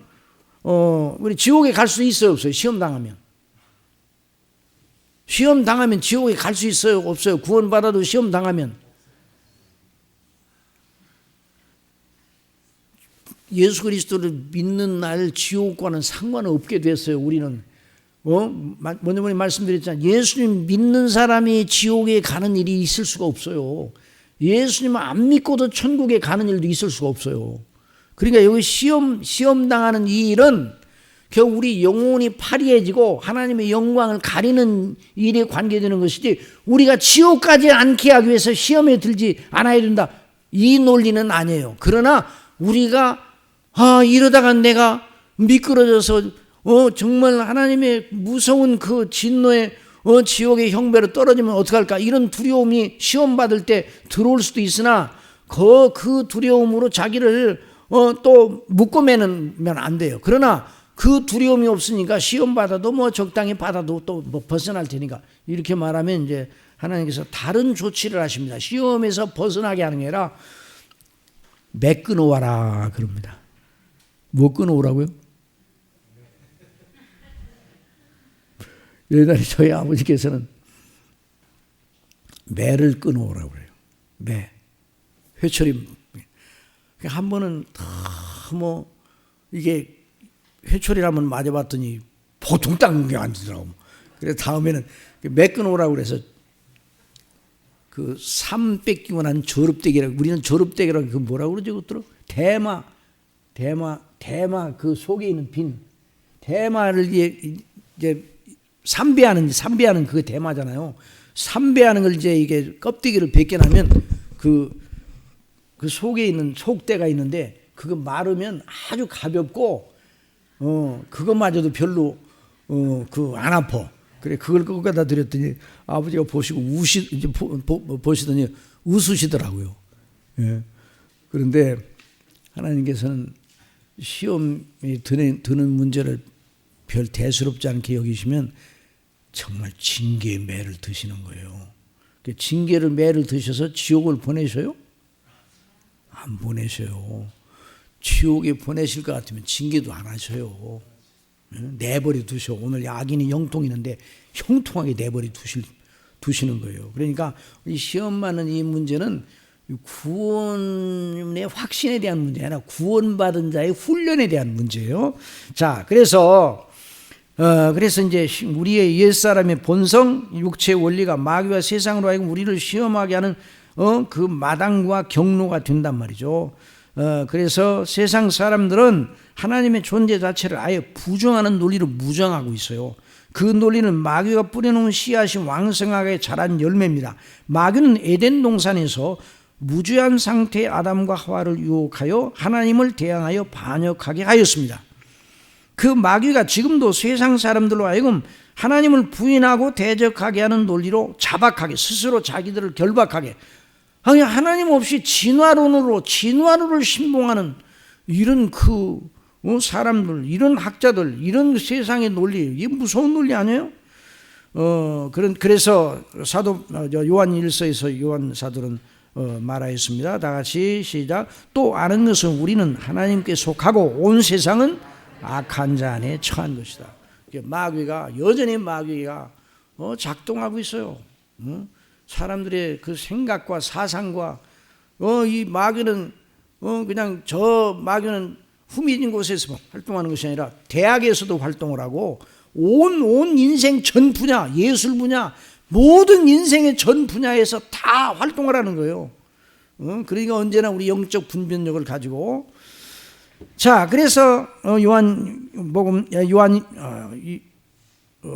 우리 지옥에 갈 수 있어요, 없어요? 시험 당하면 지옥에 갈 수 있어요, 없어요? 구원받아도 시험 당하면. 예수 그리스도를 믿는 날 지옥과는 상관없게 됐어요. 우리는 먼저 말씀드렸잖아요. 예수님 믿는 사람이 지옥에 가는 일이 있을 수가 없어요. 예수님 안 믿고도 천국에 가는 일도 있을 수가 없어요. 그러니까 여기 시험 당하는 이 일은 결국 우리 영혼이 파리해지고 하나님의 영광을 가리는 일에 관계되는 것이지, 우리가 지옥까지 않게 하기 위해서 시험에 들지 않아야 된다, 이 논리는 아니에요. 그러나 우리가 이러다가 내가 미끄러져서 정말 하나님의 무서운 그 진노의 지옥의 형배로 떨어지면 어떡할까, 이런 두려움이 시험 받을 때 들어올 수도 있으나 그 두려움으로 자기를 또 묶어매면 안 돼요. 그러나 그 두려움이 없으니까 시험 받아도 뭐 적당히 받아도 또 뭐 벗어날 테니까, 이렇게 말하면 이제 하나님께서 다른 조치를 하십니다. 시험에서 벗어나게 하는 게 아니라 매 끊어와라 그럽니다. 뭐 끊어오라고요? 옛날에 저희 아버지께서는 매를 끊어오라고 그래요. 매. 회초리. 한 번은 뭐 이게 회초리라면 맞아봤더니 보통 닦는 게 아니더라고. 그래서 다음에는 매 끊어오라고 그래서 그 삼 뺏기고 난 저릅대기라고, 우리는 저릅대기라고, 그 뭐라고 그러죠? 그것들은 대마 그 속에 있는 빈 대마를 이제 삼배하는 그게 대마잖아요. 삼배하는 걸 이제 이게 껍데기를 벗겨나면 그 속에 있는 속대가 있는데, 그거 마르면 아주 가볍고 그것마저도 별로 안 아파. 그래, 그걸 거기다 드렸더니 아버지가 보시고 보시더니 웃으시더라고요. 예. 그런데 하나님께서는 시험이 드는 문제를 별 대수롭지 않게 여기시면 정말 징계의 매를 드시는 거예요. 징계를 매를 드셔서 지옥을 보내셔요? 안 보내셔요. 지옥에 보내실 것 같으면 징계도 안 하셔요. 내버려 두셔. 오늘 악인이 형통이는데 형통하게 내버려 두시는 거예요. 그러니까 이 시험 받는 이 문제는 구원의 확신에 대한 문제가 아니라 구원받은 자의 훈련에 대한 문제예요. 자, 그래서 이제 우리의 옛사람의 본성, 육체의 원리가 마귀와 세상으로 하여금 우리를 시험하게 하는 그 마당과 경로가 된단 말이죠. 그래서 세상 사람들은 하나님의 존재 자체를 아예 부정하는 논리로 무정하고 있어요. 그 논리는 마귀가 뿌려놓은 씨앗이 왕성하게 자란 열매입니다. 마귀는 에덴 동산에서 무죄한 상태의 아담과 하와를 유혹하여 하나님을 대항하여 반역하게 하였습니다. 그 마귀가 지금도 세상 사람들로 하여금 하나님을 부인하고 대적하게 하는 논리로 자박하게, 스스로 자기들을 결박하게, 하나님 없이 진화론을 신봉하는 이런 사람들, 이런 학자들, 이런 세상의 논리, 이게 무서운 논리 아니에요? 그래서 사도 요한 1서에서 요한 사도는 말하였습니다. 다 같이 시작. 또 아는 것은 우리는 하나님께 속하고 온 세상은 악한 자 안에 처한 것이다. 여전히 마귀가 작동하고 있어요. 사람들의 그 생각과 사상과 이 마귀는 마귀는 후미진 곳에서 활동하는 것이 아니라 대학에서도 활동을 하고 온 인생 전 분야, 예술 분야, 모든 인생의 전 분야에서 다 활동을 하는 거예요. 그러니까 언제나 우리 영적 분별력을 가지고, 자, 그래서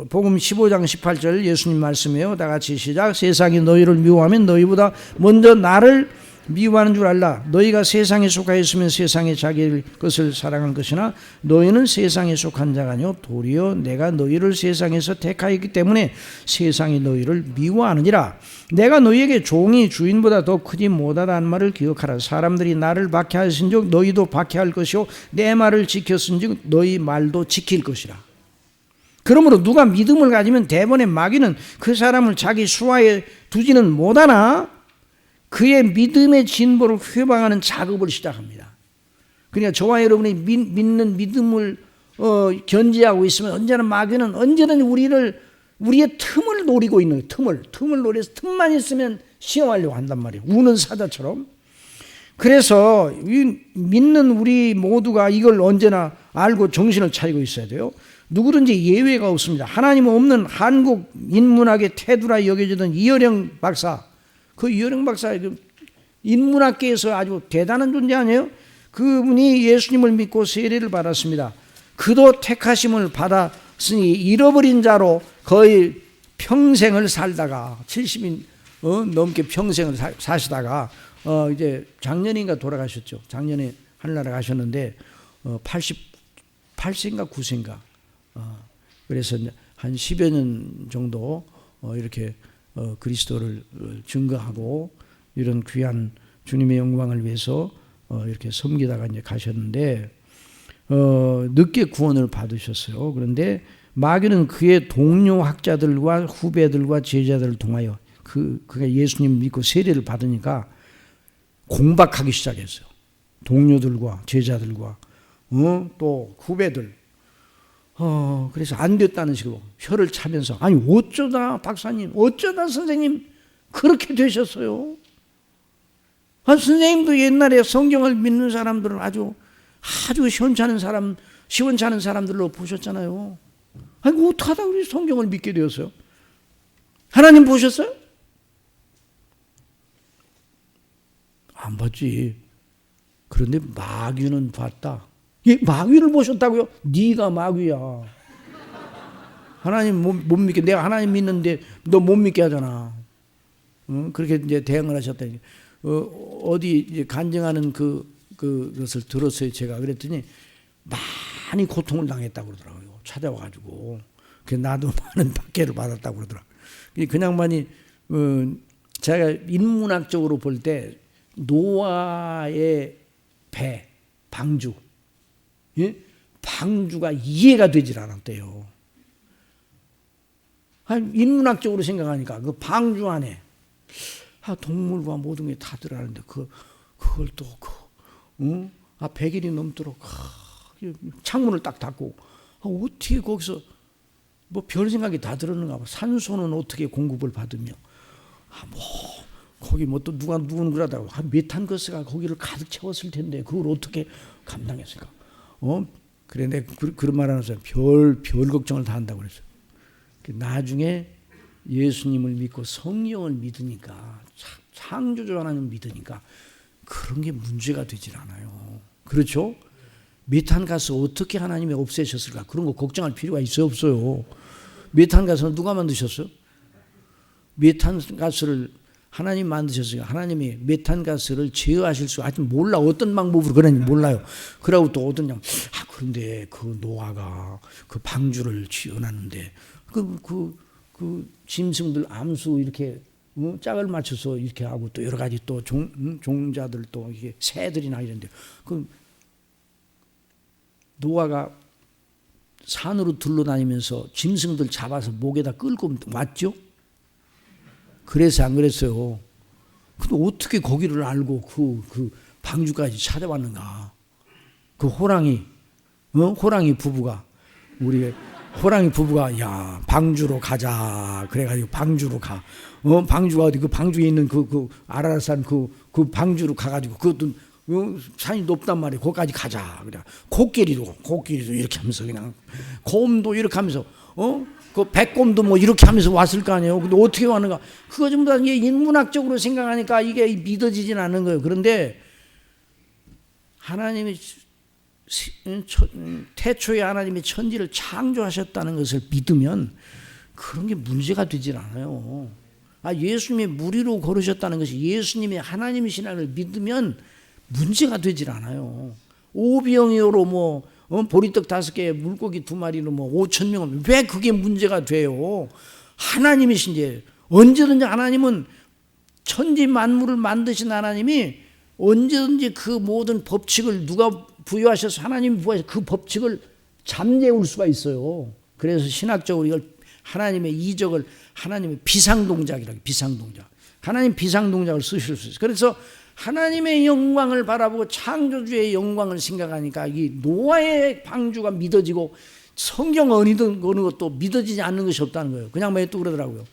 복음 15장 18절 예수님 말씀이에요. 다 같이 시작. 세상이 너희를 미워하면 너희보다 먼저 나를 미워하는 줄 알라. 너희가 세상에 속하였으면 세상에 자기 것을 사랑할 것이나 너희는 세상에 속한 자가 아니요 도리어 내가 너희를 세상에서 택하였기 때문에 세상이 너희를 미워하느니라. 내가 너희에게 종이 주인보다 더 크지 못하다는 말을 기억하라. 사람들이 나를 박해하신즉 너희도 박해할 것이요 내 말을 지켰은즉 너희 말도 지킬 것이라. 그러므로 누가 믿음을 가지면 대번에 마귀는 그 사람을 자기 수하에 두지는 못하나 그의 믿음의 진보를 회방하는 작업을 시작합니다. 그러니까 저와 여러분이 믿는 믿음을 견지하고 있으면 언제나 마귀는 언제든 우리의 틈을 노리고 있는 거예요. 틈을 노려서 틈만 있으면 시험하려고 한단 말이에요. 우는 사자처럼. 그래서 믿는 우리 모두가 이걸 언제나 알고 정신을 차리고 있어야 돼요. 누구든지 예외가 없습니다. 하나님 없는 한국 인문학의 태두라 여겨지던 이어령 박사, 그 이어령 박사 인문학계에서 아주 대단한 존재 아니에요? 그분이 예수님을 믿고 세례를 받았습니다. 그도 택하심을 받았으니 잃어버린 자로 거의 평생을 살다가 70이 넘게 평생을 사시다가 이제 작년인가 돌아가셨죠. 작년에 하늘나라 가셨는데 88세인가 9세인가 그래서 한 10여 년 정도 이렇게 그리스도를 증거하고 이런 귀한 주님의 영광을 위해서 이렇게 섬기다가 이제 가셨는데 늦게 구원을 받으셨어요. 그런데 마귀는 그의 동료 학자들과 후배들과 제자들을 통하여 그가 예수님 믿고 세례를 받으니까 공박하기 시작했어요. 동료들과 제자들과 또 후배들. 그래서 안 됐다는 식으로 혀를 차면서 아니 어쩌다 박사님 어쩌다 선생님 그렇게 되셨어요? 선생님도 옛날에 성경을 믿는 사람들은 아주 시원찮은 사람들로 보셨잖아요. 아니 어떻게 하다 우리 성경을 믿게 되었어요? 하나님 보셨어요? 안 봤지. 그런데 마귀는 봤다. 마귀를 보셨다고요? 네가 마귀야. 하나님 못 믿게. 내가 하나님 믿는데 너 못 믿게 하잖아. 그렇게 이제 대응을 하셨다니. 어디 이제 간증하는 그것을 들었어요. 제가 그랬더니 많이 고통을 당했다고 그러더라고요. 찾아와가지고. 그래서 나도 많은 박해를 받았다고 그러더라고요. 그냥 많이 제가 인문학적으로 볼 때 노아의 배 방주. 예? 방주가 이해가 되질 않았대요. 인문학적으로 생각하니까 그 방주 안에 동물과 모든 게 다 들어가는데 그걸 또 100일이 넘도록 창문을 딱 닫고 어떻게 거기서 뭐 별 생각이 다 들었는가 봐. 산소는 어떻게 공급을 받으며 거기 뭐 또 누구는 그러다고 메탄 가스가 거기를 가득 채웠을 텐데 그걸 어떻게 감당했을까? 그래 내가 그런 말 하면서 별 걱정을 다 한다고 그랬어요. 나중에 예수님을 믿고 성령을 믿으니까 창조주 하나님을 믿으니까 그런 게 문제가 되질 않아요. 그렇죠? 메탄가스 어떻게 하나님이 없애셨을까? 그런 거 걱정할 필요가 있어요, 없어요? 메탄가스는 누가 만드셨어요? 메탄가스를 하나님 만드셨어요. 하나님이 메탄가스를 제어하실 수 하여튼 몰라. 어떤 방법으로 그러는지 몰라요. 그러고 또 어떤 그런데 그 노아가 그 방주를 지어놨는데 그 짐승들 암수 이렇게 짝을 맞춰서 이렇게 하고 또 여러 가지 또 종자들 또 이게 새들이나 이런데 그 노아가 산으로 둘러다니면서 짐승들 잡아서 목에다 끌고 왔죠. 그래서 안 그랬어요. 근데 어떻게 거기를 알고 그 방주까지 찾아왔는가? 그 호랑이 부부가 야 방주로 가자 그래가지고 방주로 가. 방주가 어디 그 방주에 있는 그 아라산 그 방주로 가가지고 그것도 산이 높단 말이에요. 거기까지 가자. 그래 코끼리도 이렇게 하면서 그냥 곰도 이렇게 하면서 그 백곰도 뭐 이렇게 하면서 왔을 거 아니에요. 근데 어떻게 왔는가? 그거 전부 다 이게 인문학적으로 생각하니까 이게 믿어지진 않는 거예요. 그런데 하나님이 태초에 하나님이 천지를 창조하셨다는 것을 믿으면 그런 게 문제가 되질 않아요. 예수님이 무리로 걸으셨다는 것이 예수님이 하나님이시라는 걸 믿으면 문제가 되질 않아요. 오병이어로 보리떡 5개에 물고기 2마리로 5천 명은 왜 그게 문제가 돼요? 하나님이신지. 언제든지 하나님은 천지 만물을 만드신 하나님이 언제든지 그 모든 법칙을 누가 부여하셔서 하나님이 부여하셔서 그 법칙을 잠재울 수가 있어요. 그래서 신학적으로 이걸 하나님의 이적을 하나님의 비상동작이라고 해요. 비상동작. 하나님 비상동작을 쓰실 수 있어요. 그래서 하나님의 영광을 바라보고 창조주의 영광을 생각하니까 이 노아의 방주가 믿어지고 성경 어느 것도 믿어지지 않는 것이 없다는 거예요. 그냥 또 그러더라고요.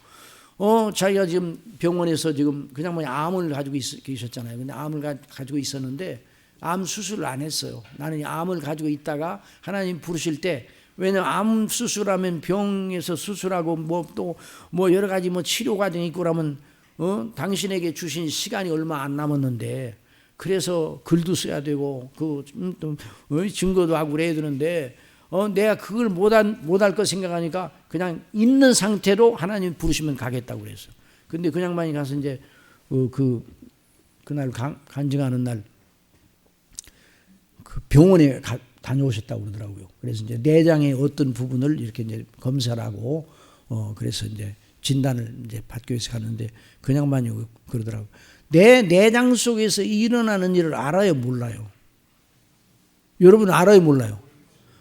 자기가 지금 병원에서 지금 그냥 암을 가지고 계셨잖아요. 근데 암을 가지고 있었는데 암 수술을 안 했어요. 나는 암을 가지고 있다가 하나님 부르실 때, 왜냐면 암 수술하면 병에서 수술하고 또 여러 가지 치료 과정이 있고 그러면 당신에게 주신 시간이 얼마 안 남았는데, 그래서 글도 써야 되고 증거도 하고 그래야 되는데 내가 그걸 못할 거 생각하니까 그냥 있는 상태로 하나님 부르시면 가겠다고 그랬어요. 근데 그 양반이 가서 이제 그날 간증하는 날 그 병원에 다녀오셨다고 그러더라고요. 그래서 이제 내장의 어떤 부분을 이렇게 이제 검사를 하고 그래서 이제 진단을 이제 받기 위해서 가는데 그 양반이 그러더라고요. 내 내장 속에서 일어나는 일을 알아요, 몰라요? 여러분 알아요, 몰라요?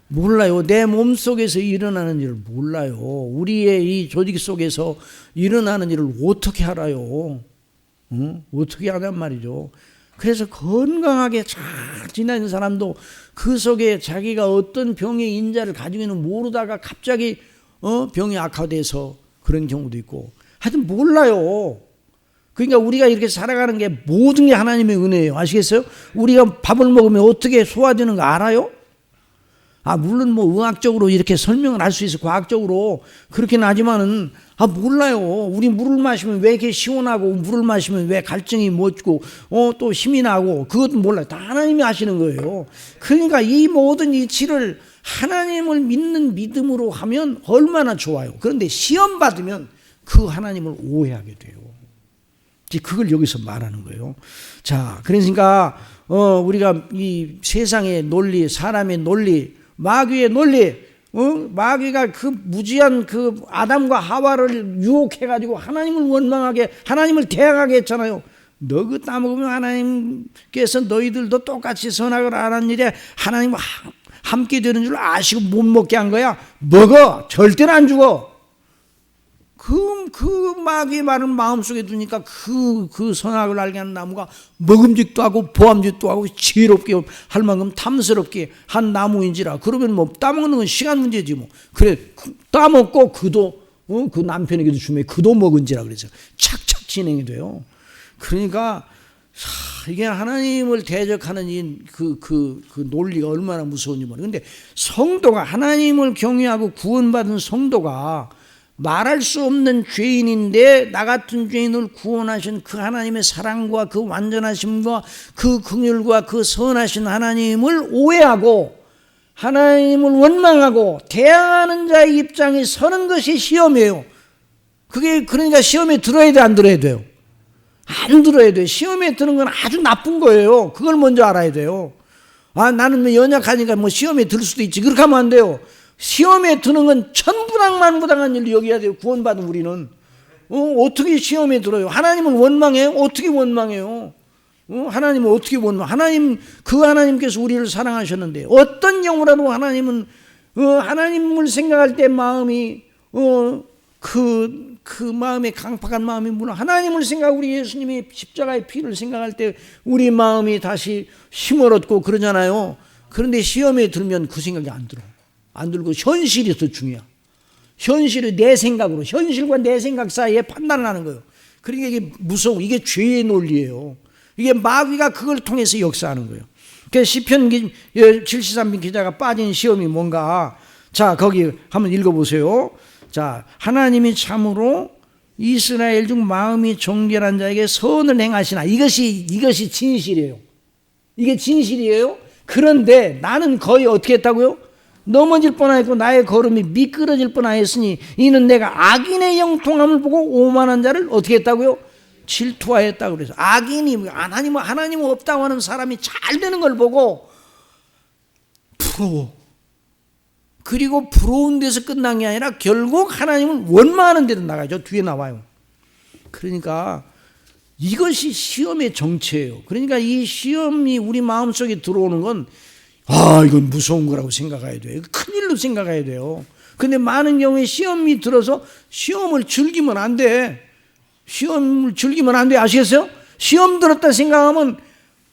몰라요. 내 몸 속에서 일어나는 일을 몰라요. 우리의 이 조직 속에서 일어나는 일을 어떻게 알아요? 어떻게 하냔 말이죠. 그래서 건강하게 잘 지내는 사람도 그 속에 자기가 어떤 병의 인자를 가지고 있는 모르다가 갑자기 병이 악화돼서 그런 경우도 있고, 하여튼 몰라요. 그러니까 우리가 이렇게 살아가는 게 모든 게 하나님의 은혜예요. 아시겠어요? 우리가 밥을 먹으면 어떻게 소화되는 거 알아요? 물론 의학적으로 이렇게 설명을 할 수 있어, 과학적으로. 그렇긴 하지만은, 몰라요. 우리 물을 마시면 왜 이렇게 시원하고, 물을 마시면 왜 갈증이 멎고, 또 힘이 나고, 그것도 몰라요. 다 하나님이 하시는 거예요. 그러니까 이 모든 이치를 하나님을 믿는 믿음으로 하면 얼마나 좋아요. 그런데 시험 받으면 그 하나님을 오해하게 돼요. 그걸 여기서 말하는 거예요. 자, 그러니까, 우리가 이 세상의 논리, 사람의 논리, 마귀의 논리, 마귀가 그 무지한 그 아담과 하와를 유혹해가지고 하나님을 원망하게, 하나님을 대항하게 했잖아요. 너 그 따먹으면 하나님께서 너희들도 똑같이 선악을 안 한 일에 하나님과 함께 되는 줄 아시고 못 먹게 한 거야. 먹어. 절대로 안 죽어. 그 마귀의 말을 마음속에 두니까 그 선악을 알게 하는 나무가 먹음직도 하고 보암직도 하고 지혜롭게 할 만큼 탐스럽게 한 나무인지라. 그러면 따먹는 건 시간 문제지 그래, 따먹고 그도 그 남편에게도 주면 그도 먹은지라 그래서 착착 진행이 돼요. 그러니까 이게 하나님을 대적하는 그 논리가 얼마나 무서운지 모르겠어요. 근데 성도가, 하나님을 경외하고 구원받은 성도가 말할 수 없는 죄인인데 나 같은 죄인을 구원하신 그 하나님의 사랑과 그 완전하심과 그 긍휼과 그 선하신 하나님을 오해하고 하나님을 원망하고 대항하는 자의 입장에 서는 것이 시험이에요. 그게 그러니까 시험에 들어야 돼, 안 들어야 돼요? 안 들어야 돼요. 시험에 드는 건 아주 나쁜 거예요. 그걸 먼저 알아야 돼요. 나는 연약하니까 시험에 들 수도 있지. 그렇게 하면 안 돼요. 시험에 드는 건 천부당만부당한 일로 여겨야 돼요. 구원받은 우리는. 어떻게 시험에 들어요? 하나님을 원망해요? 어떻게 원망해요? 하나님을 어떻게 원망? 그 하나님께서 우리를 사랑하셨는데 어떤 경우라도 하나님은 하나님을 생각할 때 마음이 그 마음의 강팍한 마음이 물론 하나님을 생각하고 우리 예수님이 십자가의 피를 생각할 때 우리 마음이 다시 힘을 얻고 그러잖아요. 그런데 시험에 들면 그 생각이 안 들어. 안 들고 현실이 더 중요해. 현실이 내 생각으로, 현실과 내 생각 사이에 판단을 하는 거예요. 그러니까 이게 무서워. 이게 죄의 논리예요. 이게 마귀가 그걸 통해서 역사하는 거예요. 그래서 시편 73편 기자가 빠진 시험이 뭔가. 자, 거기 한번 읽어보세요. 자, 하나님이 참으로 이스라엘 중 마음이 정결한 자에게 선을 행하시나. 이것이 진실이에요. 이게 진실이에요. 그런데 나는 거의 어떻게 했다고요? 넘어질 뻔하였고 나의 걸음이 미끄러질 뻔하였으니 이는 내가 악인의 영통함을 보고 오만한 자를 어떻게 했다고요? 질투하였다고 그래서 악인이 하나님 없다고 하는 사람이 잘 되는 걸 보고 부러워. 그리고 부러운 데서 끝난 게 아니라 결국 하나님을 원망하는 데로 나가죠. 뒤에 나와요. 그러니까 이것이 시험의 정체예요. 그러니까 이 시험이 우리 마음속에 들어오는 건 이건 무서운 거라고 생각해야 돼요. 큰일로 생각해야 돼요. 근데 많은 경우에 시험이 들어서 시험을 즐기면 안 돼. 시험을 즐기면 안 돼. 아시겠어요? 시험 들었다 생각하면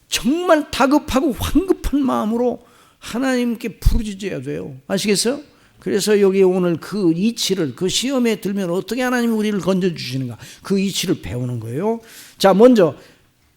정말 다급하고 황급한 마음으로 하나님께 부르짖어야 돼요. 아시겠어요? 그래서 여기 오늘 그 이치를, 그 시험에 들면 어떻게 하나님이 우리를 건져주시는가, 그 이치를 배우는 거예요. 자, 먼저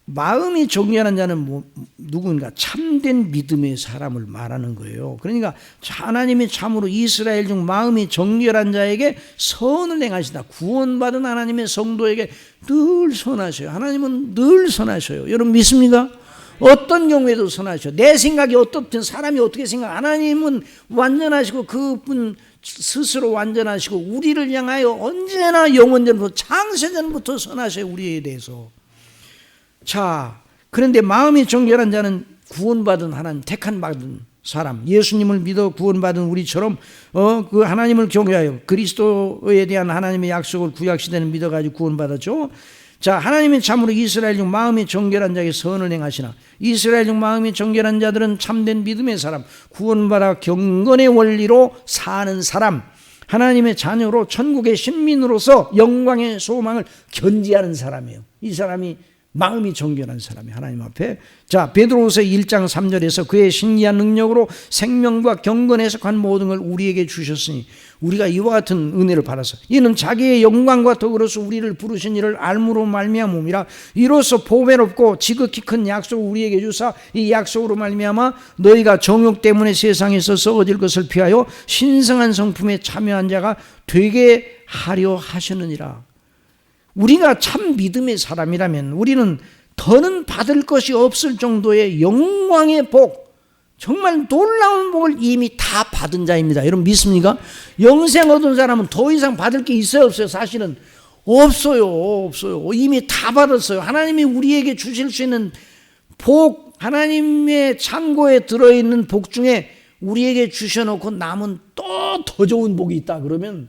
마음이 정결한 자는 누구인가? 참된 믿음의 사람을 말하는 거예요. 그러니까 하나님이 참으로 이스라엘 중 마음이 정결한 자에게 선을 행하시다. 구원받은 하나님의 성도에게 늘 선하셔요. 하나님은 늘 선하셔요. 여러분 믿습니까? 어떤 경우에도 선하셔. 내 생각이 어떻든 사람이 어떻게 생각, 하나님은 완전하시고 그분 스스로 완전하시고 우리를 향하여 언제나 영원전부터 창세전부터 선하셔요. 우리에 대해서. 자, 그런데 마음이 정결한 자는 구원받은 하나님, 택한 받은 사람, 예수님을 믿어 구원받은 우리처럼 그 하나님을 경외하여 그리스도에 대한 하나님의 약속을 구약시대는 믿어가지고 구원받았죠. 자, 하나님이 참으로 이스라엘 중 마음이 정결한 자에게 선을 행하시나. 이스라엘 중 마음이 정결한 자들은 참된 믿음의 사람, 구원받아 경건의 원리로 사는 사람, 하나님의 자녀로 천국의 신민으로서 영광의 소망을 견지하는 사람이에요. 이 사람이 마음이 정결한 사람이 하나님 앞에. 자, 베드로후서 1장 3절에서 그의 신기한 능력으로 생명과 경건에 속한 모든 걸 우리에게 주셨으니 우리가 이와 같은 은혜를 받아서 이는 자기의 영광과 덕으로서 우리를 부르신 이를 알므로 말미암음이라. 이로써 보배롭고 지극히 큰 약속을 우리에게 주사 이 약속으로 말미암아 너희가 정욕 때문에 세상에서 썩어질 것을 피하여 신성한 성품에 참여한 자가 되게 하려 하시느니라. 우리가 참 믿음의 사람이라면 우리는 더는 받을 것이 없을 정도의 영광의 복, 정말 놀라운 복을 이미 다 받은 자입니다. 여러분 믿습니까? 영생 얻은 사람은 더 이상 받을 게 있어요, 없어요? 사실은 없어요. 이미 다 받았어요. 하나님이 우리에게 주실 수 있는 복, 하나님의 창고에 들어있는 복 중에 우리에게 주셔놓고 남은 또 더 좋은 복이 있다 그러면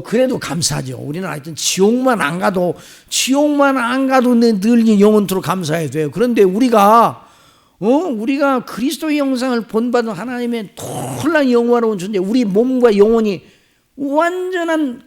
그래도 감사하죠. 우리는 하여튼 지옥만 안 가도 늘 영원토록 감사해야 돼요. 그런데 우리가 그리스도의 형상을 본받은 하나님의 놀라운 영화로운 존재, 우리 몸과 영혼이 완전한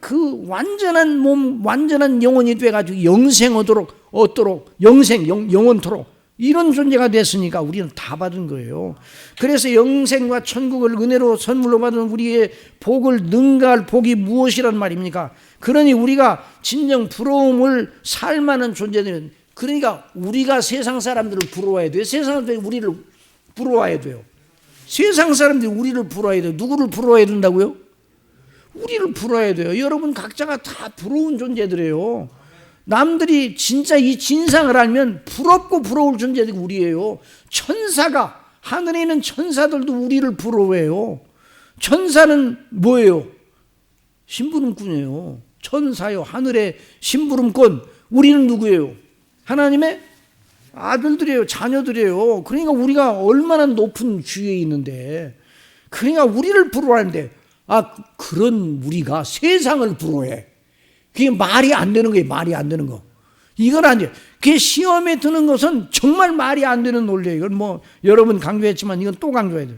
몸, 완전한 영혼이 돼가지고 영생 얻도록 영원토록 이런 존재가 됐으니까 우리는 다 받은 거예요. 그래서 영생과 천국을 은혜로 선물로 받은 우리의 복을 능가할 복이 무엇이란 말입니까? 그러니 우리가 진정 부러움을 살만한 존재들은, 그러니까 우리가 세상 사람들을 부러워야 돼요. 세상 사람들이 우리를 부러워야 돼요. 세상 사람들이 우리를 부러워야 돼요. 누구를 부러워야 된다고요? 우리를 부러워야 돼요. 여러분 각자가 다 부러운 존재들이에요. 남들이 진짜 이 진상을 알면 부럽고 부러울 존재들이 우리예요. 천사가, 하늘에 있는 천사들도 우리를 부러워해요. 천사는 뭐예요? 심부름꾼이에요. 천사요, 하늘의 심부름꾼. 우리는 누구예요? 하나님의 아들들이에요. 자녀들이에요. 그러니까 우리가 얼마나 높은 주위에 있는데, 그러니까 우리를 부러워하는데, 그런 우리가 세상을 부러워해. 그게 말이 안 되는 거예요. 말이 안 되는 거. 이건 아니에요. 그게 시험에 드는 것은 정말 말이 안 되는 논리예요. 이건 여러분 강조했지만 이건 또 강조해야 돼요.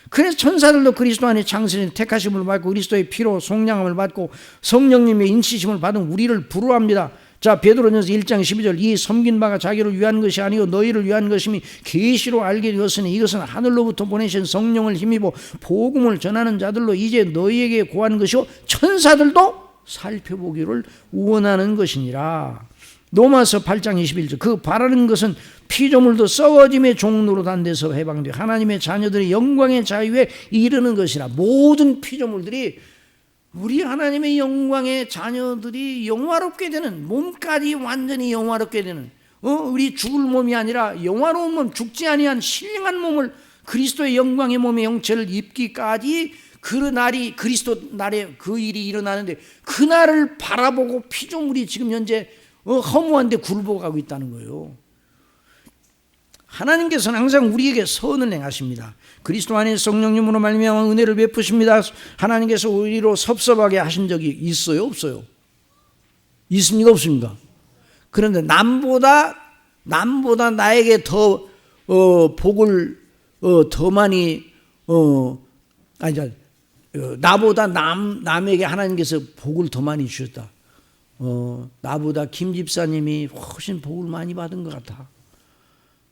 그래서 천사들도 그리스도 안에 장세는 택하심을 받고 그리스도의 피로 속량함을 받고 성령님의 인치심을 받은 우리를 부러워합니다. 자, 베드로전서 1장 12절 이 섬긴 바가 자기를 위한 것이 아니요 너희를 위한 것임이 계시로 알게 되었으니 이것은 하늘로부터 보내신 성령을 힘입어 복음을 전하는 자들로 이제 너희에게 고한 것이요 천사들도 살펴보기를 원하는 것이니라. 로마서 8장 21절 그 바라는 것은 피조물도 썩어짐의 종로로 단 데서 해방되어 하나님의 자녀들이 영광의 자유에 이르는 것이라. 모든 피조물들이 우리 하나님의 영광의 자녀들이 영화롭게 되는, 몸까지 완전히 영화롭게 되는, 우리 죽을 몸이 아니라 영화로운 몸, 죽지 아니한 신령한 몸을 그리스도의 영광의 몸의 형체를 입기까지 그 날이 그리스도 날에 그 일이 일어나는데 그 날을 바라보고 피조물이 지금 현재 허무한데 굴복하고 있다는 거예요. 하나님께서는 항상 우리에게 선을 행하십니다. 그리스도 안에 성령님으로 말미암아 은혜를 베푸십니다. 하나님께서 우리로 섭섭하게 하신 적이 있어요, 없어요? 있습니까, 없습니까? 그런데 남보다 나에게 더 복을 더 많이 나보다 남에게 하나님께서 복을 더 많이 주셨다. 나보다 김 집사님이 훨씬 복을 많이 받은 것 같아.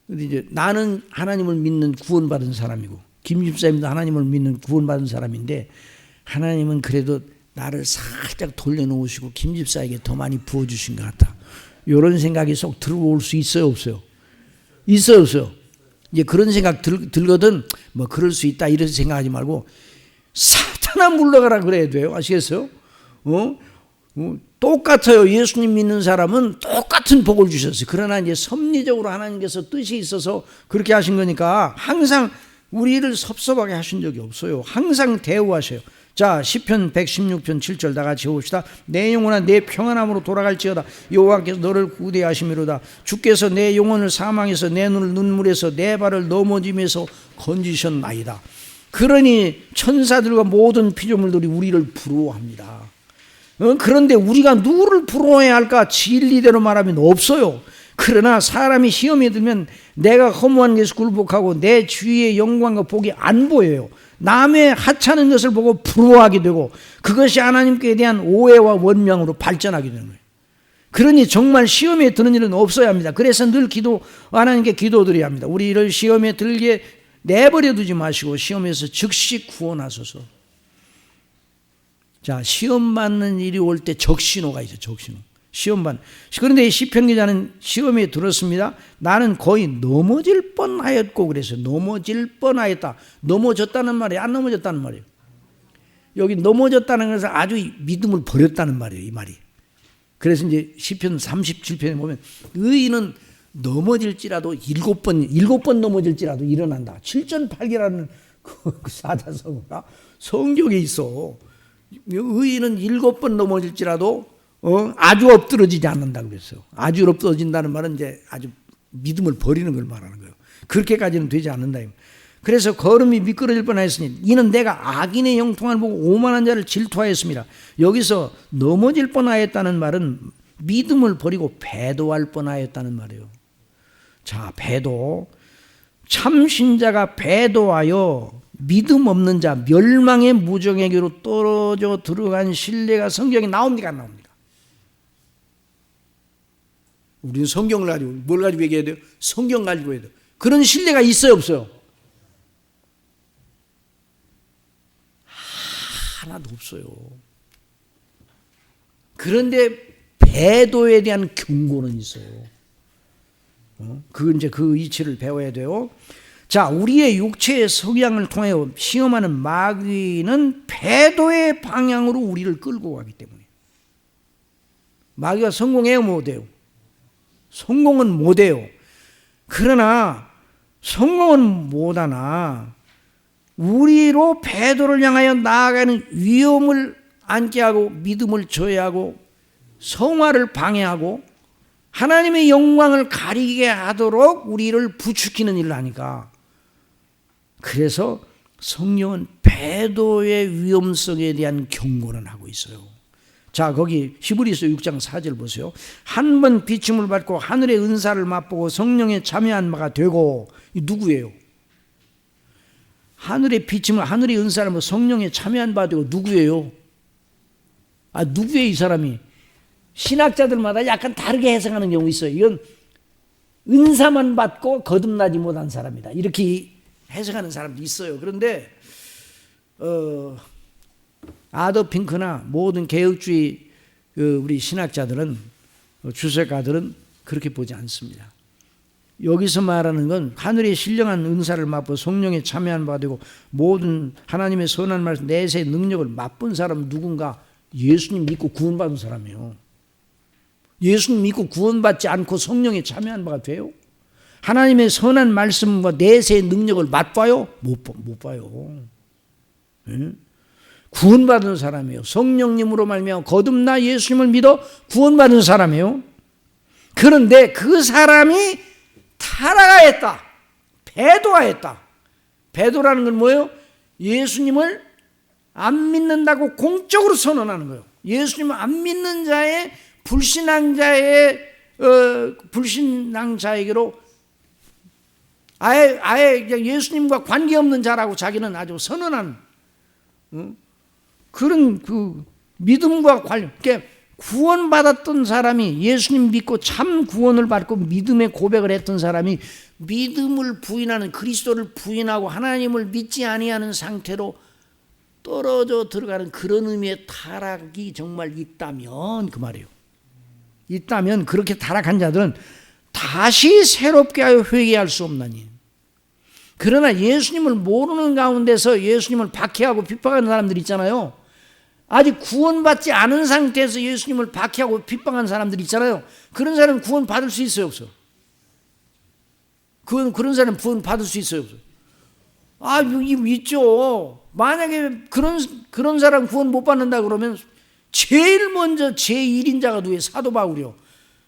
근데 이제 나는 하나님을 믿는 구원받은 사람이고 김 집사님도 하나님을 믿는 구원받은 사람인데 하나님은 그래도 나를 살짝 돌려놓으시고 김 집사에게 더 많이 부어주신 것 같아. 이런 생각이 쏙 들어올 수 있어요, 없어요? 있어요, 없어요? 이제 그런 생각 들거든 뭐 그럴 수 있다 이런 생각하지 말고 사탄아 물러가라 그래야 돼요. 아시겠어요? 똑같아요. 예수님 믿는 사람은 똑같은 복을 주셨어요. 그러나 이제 섭리적으로 하나님께서 뜻이 있어서 그렇게 하신 거니까 항상 우리를 섭섭하게 하신 적이 없어요. 항상 대우하셔요. 자, 시편 116편 7절 다 같이 봅시다. 내 영혼아 내 평안함으로 돌아갈지어다. 여호와께서 너를 구대하심이로다. 주께서 내 영혼을 사망에서 내 눈을 눈물에서 내 발을 넘어짐에서 건지셨나이다. 그러니 천사들과 모든 피조물들이 우리를 부러워합니다. 그런데 우리가 누구를 부러워해야 할까? 진리대로 말하면 없어요. 그러나 사람이 시험에 들면 내가 허무한 것을 굴복하고 내 주위의 영광과 복이 안 보여요. 남의 하찮은 것을 보고 부러워하게 되고 그것이 하나님께 대한 오해와 원망으로 발전하게 되는 거예요. 그러니 정말 시험에 드는 일은 없어야 합니다. 그래서 늘 하나님께 기도드려야 합니다. 우리를 시험에 들게 내버려 두지 마시고 시험에서 즉시 구원하소서. 자, 시험 받는 일이 올 때 적신호가 있어요. 적신호. 시험 받는. 그런데 이 시편 기자는 시험에 들었습니다. 나는 거의 넘어질 뻔하였고 그래서 넘어질 뻔하였다. 넘어졌다는 말이에요. 안 넘어졌다는 말이에요. 여기 넘어졌다는 것은 아주 믿음을 버렸다는 말이에요. 이 말이. 그래서 이제 시편 37편에 보면 의인은 넘어질지라도 7번 넘어질지라도 일어난다. 7전8개라는 그 사자성어가 성경에 있어. 의인은 7번 넘어질지라도 아주 엎드러지지 않는다 그랬어요. 아주 엎드러진다는 말은 이제 아주 믿음을 버리는 걸 말하는 거예요. 그렇게까지는 되지 않는다. 그래서 걸음이 미끄러질 뻔하였으니 이는 내가 악인의 형통을 보고 오만한 자를 질투하였습니다. 여기서 넘어질 뻔하였다는 말은 믿음을 버리고 배도할 뻔하였다는 말이에요. 자, 배도. 참신자가 배도하여 믿음 없는 자 멸망의 무정에게로 떨어져 들어간 신뢰가 성경에 나옵니까, 안 나옵니까? 우리는 성경을 가지고 뭘 가지고 얘기해야 돼요? 성경 가지고 해야 돼요. 그런 신뢰가 있어요, 없어요? 하나도 없어요. 그런데 배도에 대한 경고는 있어요. 그 이치를 배워야 돼요. 자, 우리의 육체의 성향을 통하여 시험하는 마귀는 배도의 방향으로 우리를 끌고 가기 때문에. 마귀가 성공해요, 못해요? 성공은 못해요. 그러나 성공은 못하나 우리로 배도를 향하여 나아가는 위험을 안게 하고 믿음을 저해하고 성화를 방해하고 하나님의 영광을 가리게 하도록 우리를 부추기는 일을 하니까. 그래서 성령은 배도의 위험성에 대한 경고는 하고 있어요. 자, 거기 히브리서 6장 4절 보세요. 한 번 비침을 받고 하늘의 은사를 맛보고 성령에 참여한 바가 되고. 이 누구예요? 하늘의 비침을, 하늘의 은사를 뭐 성령에 참여한 바가 되고 누구예요? 누구예요, 이 사람이? 신학자들마다 약간 다르게 해석하는 경우 있어요. 이건 은사만 받고 거듭나지 못한 사람이다. 이렇게 해석하는 사람도 있어요. 그런데 아더 핑크나 모든 개혁주의 우리 신학자들은, 주석가들은 그렇게 보지 않습니다. 여기서 말하는 건 하늘의 신령한 은사를 맛보 성령에 참여한 바 되고 모든 하나님의 선한 말씀 내세의 능력을 맛본 사람은 누군가? 예수님 믿고 구원받은 사람이에요. 예수님 믿고 구원받지 않고 성령에 참여한 바가 돼요? 하나님의 선한 말씀과 내세의 능력을 맛봐요? 못 봐요. 예? 구원받은 사람이에요. 성령님으로 말미암아 거듭나 예수님을 믿어 구원받은 사람이에요. 그런데 그 사람이 타락하였다. 배도하였다. 배도라는 건 뭐예요? 예수님을 안 믿는다고 공적으로 선언하는 거예요. 예수님을 안 믿는 자의 불신앙자에게로 아예 예수님과 관계없는 자라고 자기는 아주 선언하는 그런 그 믿음과 관련. 그러니까 구원받았던 사람이 예수님 믿고 참 구원을 받고 믿음의 고백을 했던 사람이 믿음을 부인하는, 그리스도를 부인하고 하나님을 믿지 아니하는 상태로 떨어져 들어가는 그런 의미의 타락이 정말 있다면, 그 말이에요. 있다면 그렇게 타락한 자들은 다시 새롭게 하여 회개할 수 없나니. 그러나 예수님을 모르는 가운데서 예수님을 박해하고 핍박하는 사람들 있잖아요. 아직 구원받지 않은 상태에서 예수님을 박해하고 핍박하는 사람들 있잖아요. 그런 사람은 구원 받을 수 있어요, 없어요? 그런 사람은 구원 받을 수 있어요, 없어요? 있죠. 만약에 그런 사람 구원 못 받는다 그러면 제일 먼저 제1인자가 누구예요? 사도 바울이요.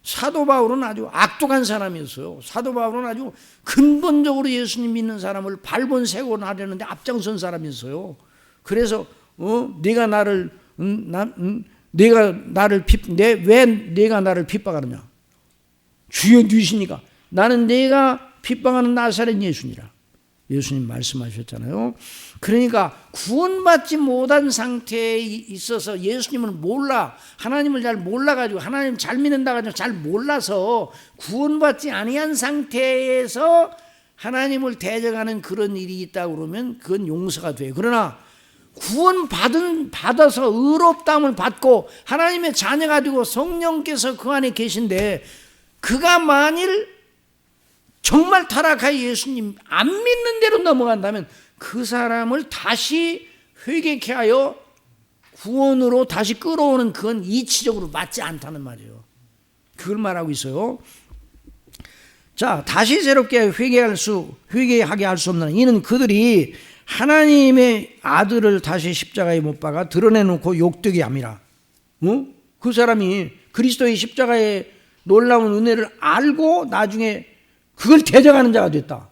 사도 바울은 아주 악독한 사람이었어요. 사도 바울은 아주 근본적으로 예수님 믿는 사람을 발본색원 하려는데 앞장선 사람이었어요. 그래서 왜 내가 나를 핍박하느냐? 주여 누이시니까 나는 내가 핍박하는 나사렛 예수니라. 예수님 말씀하셨잖아요. 그러니까 구원받지 못한 상태에 있어서 예수님을 몰라, 하나님을 잘 몰라가지고, 하나님 잘 믿는다 가지고 잘 몰라서 구원받지 아니한 상태에서 하나님을 대적하는 그런 일이 있다고 그러면 그건 용서가 돼요. 그러나 받아서 의롭다함을 받고 하나님의 자녀가 되고 성령께서 그 안에 계신데, 그가 만일 정말 타락하여 예수님 안 믿는 대로 넘어간다면 그 사람을 다시 회개케 하여 구원으로 다시 끌어오는, 그건 이치적으로 맞지 않다는 말이에요. 그걸 말하고 있어요. 자, 다시 새롭게 회개하게 할 수 없는 이는 그들이 하나님의 아들을 다시 십자가에 못 박아 드러내놓고 욕되게 함이라. 그 사람이 그리스도의 십자가의 놀라운 은혜를 알고 나중에 그걸 대적하는 자가 됐다.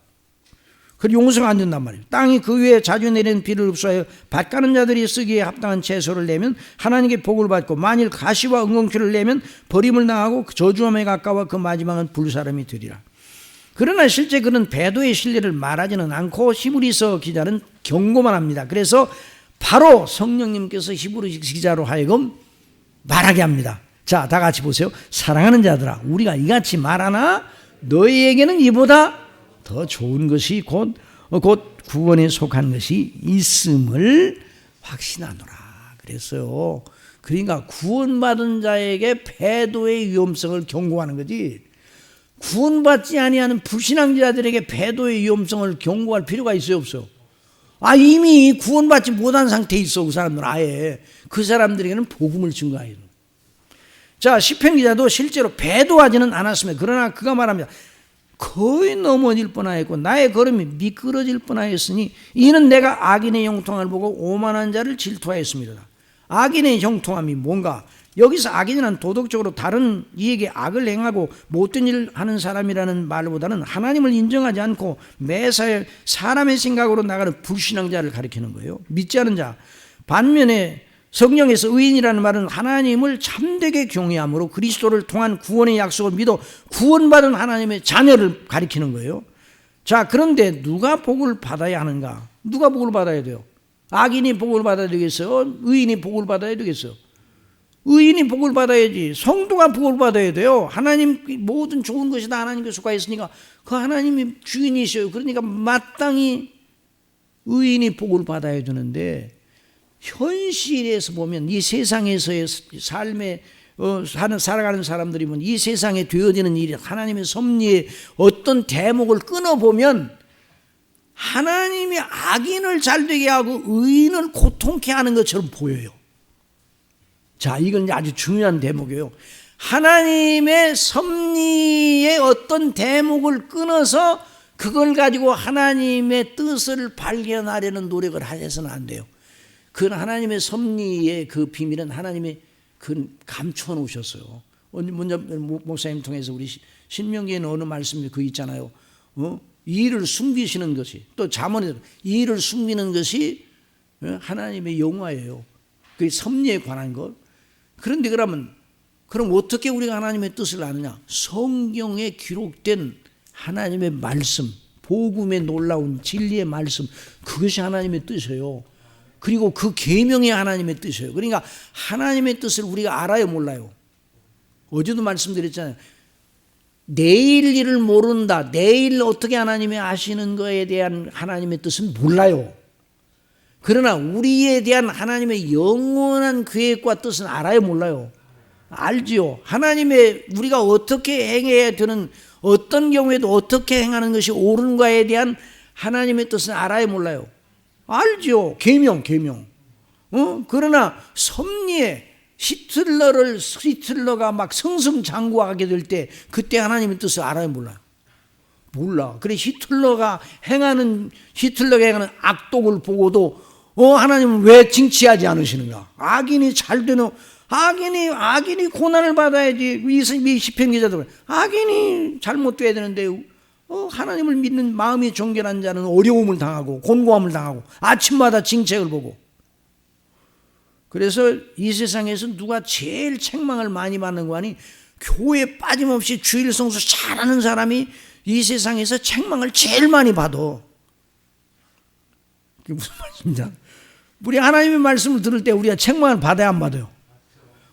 그걸 용서가 안 된단 말이에요. 땅이 그 위에 자주 내리는 비를 흡수하여 밭 가는 자들이 쓰기에 합당한 채소를 내면 하나님께 복을 받고, 만일 가시와 은공키를 내면 버림을 당하고 저주함에 가까워 그 마지막은 불사람이 되리라. 그러나 실제 그는 배도의 신뢰를 말하지는 않고 히브리서 기자는 경고만 합니다. 그래서 바로 성령님께서 히브리 기자로 하여금 말하게 합니다. 자, 다 같이 보세요. 사랑하는 자들아, 우리가 이같이 말하나 너희에게는 이보다 더 좋은 것이 곧 구원에 속한 것이 있음을 확신하노라. 그랬어요. 그러니까 구원받은 자에게 배도의 위험성을 경고하는 거지, 구원받지 아니하는 불신앙자들에게 배도의 위험성을 경고할 필요가 있어요, 없어요? 이미 구원받지 못한 상태에 있어. 그 사람들은 아예 그 사람들에게는 복음을 증거해요. 자, 시편 기자도 실제로 배도하지는 않았습니다. 그러나 그가 말합니다. 거의 넘어질 뻔하였고 나의 걸음이 미끄러질 뻔하였으니 이는 내가 악인의 형통함을 보고 오만한 자를 질투하였습니다. 악인의 형통함이 뭔가? 여기서 악인이란 도덕적으로 다른 이에게 악을 행하고 못된 일을 하는 사람이라는 말보다는 하나님을 인정하지 않고 매사에 사람의 생각으로 나가는 불신앙자를 가리키는 거예요. 믿지 않은 자. 반면에 성경에서 의인이라는 말은 하나님을 참되게 경외함으로 그리스도를 통한 구원의 약속을 믿어 구원받은 하나님의 자녀를 가리키는 거예요. 자, 그런데 누가 복을 받아야 하는가? 누가 복을 받아야 돼요? 악인이 복을 받아야 되겠어요? 의인이 복을 받아야 되겠어요? 의인이 복을 받아야지. 성도가 복을 받아야 돼요. 하나님 모든 좋은 것이 다 하나님께 속하였으니까 그 하나님이 주인이셔요. 그러니까 마땅히 의인이 복을 받아야 되는데, 현실에서 보면 이 세상에서의 삶에 살아가는 사람들이 보면 이 세상에 되어지는 일이 하나님의 섭리의 어떤 대목을 끊어보면 하나님이 악인을 잘되게 하고 의인을 고통케 하는 것처럼 보여요. 자, 이건 아주 중요한 대목이에요. 하나님의 섭리의 어떤 대목을 끊어서 그걸 가지고 하나님의 뜻을 발견하려는 노력을 하셔서는 안 돼요. 그 하나님의 섭리의 그 비밀은 하나님이 그 감춰 놓으셨어요. 먼저 목사님 통해서 우리 신명기에는 어느 말씀이 그 있잖아요. 이 일을 숨기시는 것이, 또 잠언에 이 일을 숨기는 것이 하나님의 영화예요. 그 섭리에 관한 것. 그런데 그럼 어떻게 우리가 하나님의 뜻을 아느냐? 성경에 기록된 하나님의 말씀, 복음의 놀라운 진리의 말씀, 그것이 하나님의 뜻이에요. 그리고 그 계명이 하나님의 뜻이에요. 그러니까 하나님의 뜻을 우리가 알아요, 몰라요? 어제도 말씀드렸잖아요. 내일 일을 모른다. 내일 어떻게 하나님이 아시는 거에 대한 하나님의 뜻은 몰라요. 그러나 우리에 대한 하나님의 영원한 계획과 뜻은 알아요, 몰라요? 알지요. 하나님의 우리가 어떻게 행해야 되는, 어떤 경우에도 어떻게 행하는 것이 옳은가에 대한 하나님의 뜻은 알아요, 몰라요? 알지요. 계명. 그러나 섭리에 히틀러가 막 승승장구하게 될 때 그때 하나님의 뜻을 알아요, 몰라요? 몰라. 그래 히틀러가 행하는 악독을 보고도 하나님은 왜 징치하지 않으시는가? 악인이 잘 되는, 악인이 고난을 받아야지. 이 시편 기자도 악인이 잘못돼야 되는데 하나님을 믿는 마음이 정결한 자는 어려움을 당하고 곤고함을 당하고 아침마다 징책을 보고. 그래서 이 세상에서 누가 제일 책망을 많이 받는 거 아니? 교회 빠짐없이 주일 성수 잘하는 사람이 이 세상에서 책망을 제일 많이 받아. 그게 무슨 말씀이냐? 우리 하나님의 말씀을 들을 때 우리가 책망을 받아야 안 받아요?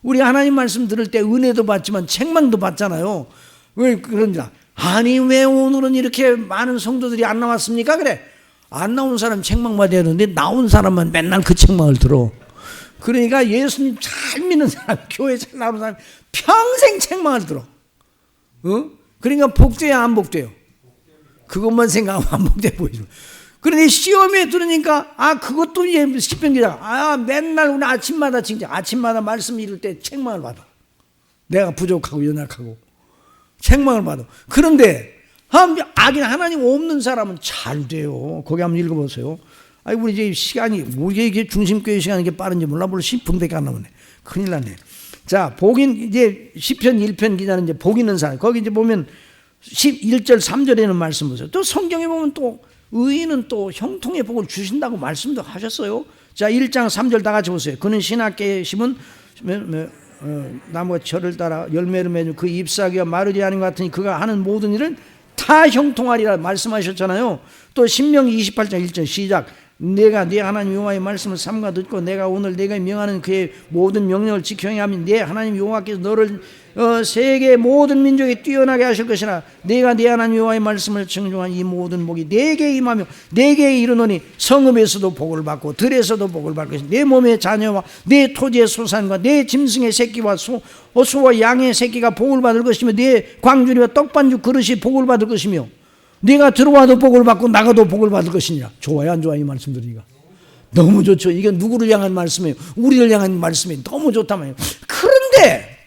우리 하나님 말씀 들을 때 은혜도 받지만 책망도 받잖아요. 왜 그런가? 아니 왜 오늘은 이렇게 많은 성도들이 안 나왔습니까? 그래, 안 나온 사람 책망받아야 되는데 나온 사람만 맨날 그 책망을 들어. 그러니까 예수님 잘 믿는 사람, 교회 잘 나오는 사람 평생 책망을 들어. 그러니까 복돼야 안 복돼요? 그것만 생각하면 안 복돼 보이죠. 그런데 시험에 들으니까 그것도 시편 기자가 맨날 우리 아침마다 말씀 읽을 때 책망을 받아. 내가 부족하고 연약하고 책망을 받아. 그런데 악인 하나님 없는 사람은 잘 돼요. 거기 한번 읽어보세요. 우리 이제 시간이 우리 이게 중심교회 시간이 이게 빠른지 몰라. 10분밖에 안 남았네. 큰일 났네. 자, 복인 이제 시편 1편 기자는 이제 복 있는 사람. 거기 이제 보면 11절 3절에는 말씀 보세요. 또 성경에 보면 또 의인은 또 형통의 복을 주신다고 말씀도 하셨어요. 자, 1장 3절 다 같이 보세요. 그는 신학계에 심은 나무가 철을 따라 열매를 맺는 그 잎사귀와 마르지 않은 것 같으니 그가 하는 모든 일은 다 형통하리라 말씀하셨잖아요. 또 신명기 28장 1절 시작. 내가 네 하나님 여호와의 말씀을 삼가 듣고 내가 오늘 내가 명하는 그의 모든 명령을 지켜 행하면 네 하나님 여호와께서 너를 세계 모든 민족에 뛰어나게 하실 것이라. 내가 네 하나님 여호와의 말씀을 청종한 이 모든 복이 내게 임하며 내게 이르노니 성읍에서도 복을 받고 들에서도 복을 받을 것이니 내 몸의 자녀와 내 토지의 소산과 내 짐승의 새끼와 소와 양의 새끼가 복을 받을 것이며 내 광주리와 떡반죽 그릇이 복을 받을 것이며 네가 들어와도 복을 받고 나가도 복을 받을 것이냐. 좋아요, 안 좋아요? 이 말씀 들으니까 너무 좋죠. 이게 누구를 향한 말씀이에요? 우리를 향한 말씀이에요. 너무 좋단 말이에요. 그런데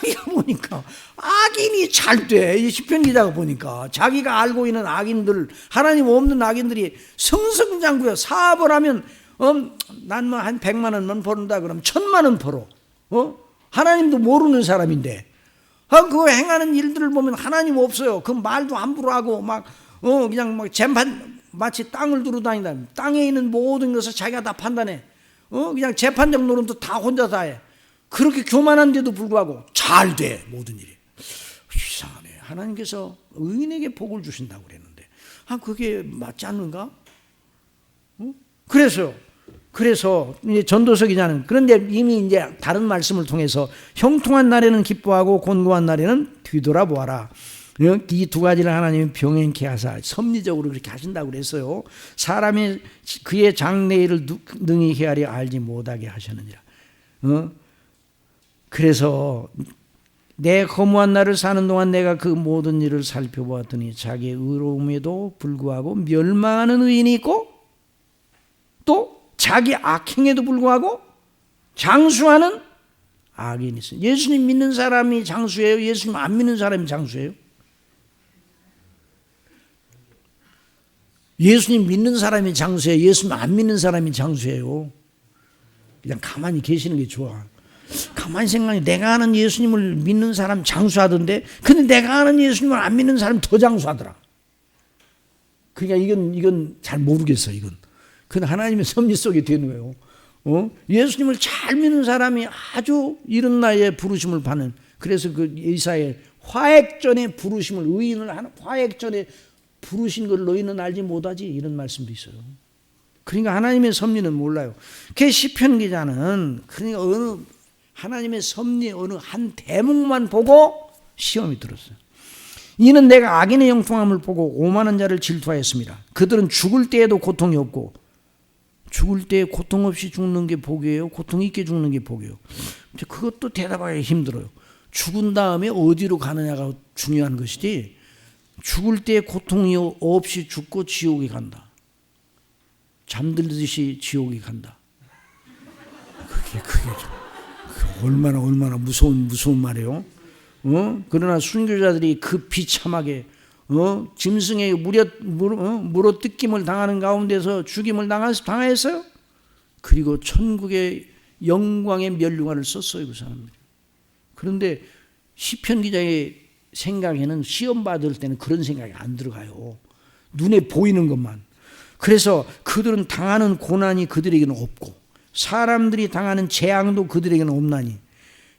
이거 보니까 악인이 잘 돼. 이 시편 기자가 보니까 자기가 알고 있는 악인들, 하나님 없는 악인들이 승승장구해. 사업을 하면 난 뭐 한 100만 원만 버는다 그러면 1000만 원 벌어. 하나님도 모르는 사람인데 그 행하는 일들을 보면 하나님 없어요. 그 말도 함부로 하고 그냥 막 재판 마치 땅을 두루 다닌다. 땅에 있는 모든 것을 자기가 다 판단해. 그냥 재판적 노름도 다 혼자 다 해. 그렇게 교만한데도 불구하고 잘 돼, 모든 일이. 이상하네. 하나님께서 의인에게 복을 주신다고 그랬는데 그게 맞지 않는가? 그래서 이제 전도서 기자는 그런데 이미 이제 다른 말씀을 통해서 형통한 날에는 기뻐하고 곤고한 날에는 뒤돌아보아라. 이 두 가지를 하나님이 병행케 하사 섭리적으로 그렇게 하신다고 그랬어요. 사람이 그의 장래일을 능히 헤아려 알지 못하게 하셨느니라. 그래서 내 허무한 날을 사는 동안 내가 그 모든 일을 살펴보았더니 자기의 의로움에도 불구하고 멸망하는 의인이 있고 또 자기 악행에도 불구하고 장수하는 악인이 있어요. 예수님 믿는 사람이 장수예요? 예수님 안 믿는 사람이 장수예요? 예수님 믿는 사람이 장수예요? 예수님 안 믿는 사람이 장수예요? 그냥 가만히 계시는 게 좋아. 가만히 생각해. 내가 아는 예수님을 믿는 사람 장수하던데, 근데 내가 아는 예수님을 안 믿는 사람 더 장수하더라. 그러니까 이건 잘 모르겠어. 이건 그건 하나님의 섭리 속에 되는 거예요. 예수님을 잘 믿는 사람이 아주 이른 나이에 부르심을 받는. 그래서 그 이사야의 화액전에 부르심을, 의인을 하는 화액전에 부르신 걸 너희는 알지 못하지, 이런 말씀도 있어요. 그러니까 하나님의 섭리는 몰라요. 그 시편 기자는 그러니까 어느 하나님의 섭리 어느 한 대목만 보고 시험이 들었어요. 이는 내가 악인의 영통함을 보고 오만한 자를 질투하였습니다. 그들은 죽을 때에도 고통이 없고, 죽을 때 고통 없이 죽는 게 복이에요? 고통 있게 죽는 게 복이에요? 그것도 대답하기 힘들어요. 죽은 다음에 어디로 가느냐가 중요한 것이지, 죽을 때 고통이 없이 죽고 지옥에 간다, 잠들듯이 지옥에 간다, 그게 얼마나 무서운 말이에요. 그러나 순교자들이 그 비참하게 짐승에게 물어 뜯김을 당하는 가운데서 죽임을 당했어요. 그리고 천국의 영광의 면류관을 썼어요, 그 사람들이. 그런데 시편 기자의 생각에는 시험 받을 때는 그런 생각이 안 들어가요. 눈에 보이는 것만. 그래서 그들은 당하는 고난이 그들에게는 없고, 사람들이 당하는 재앙도 그들에게는 없나니,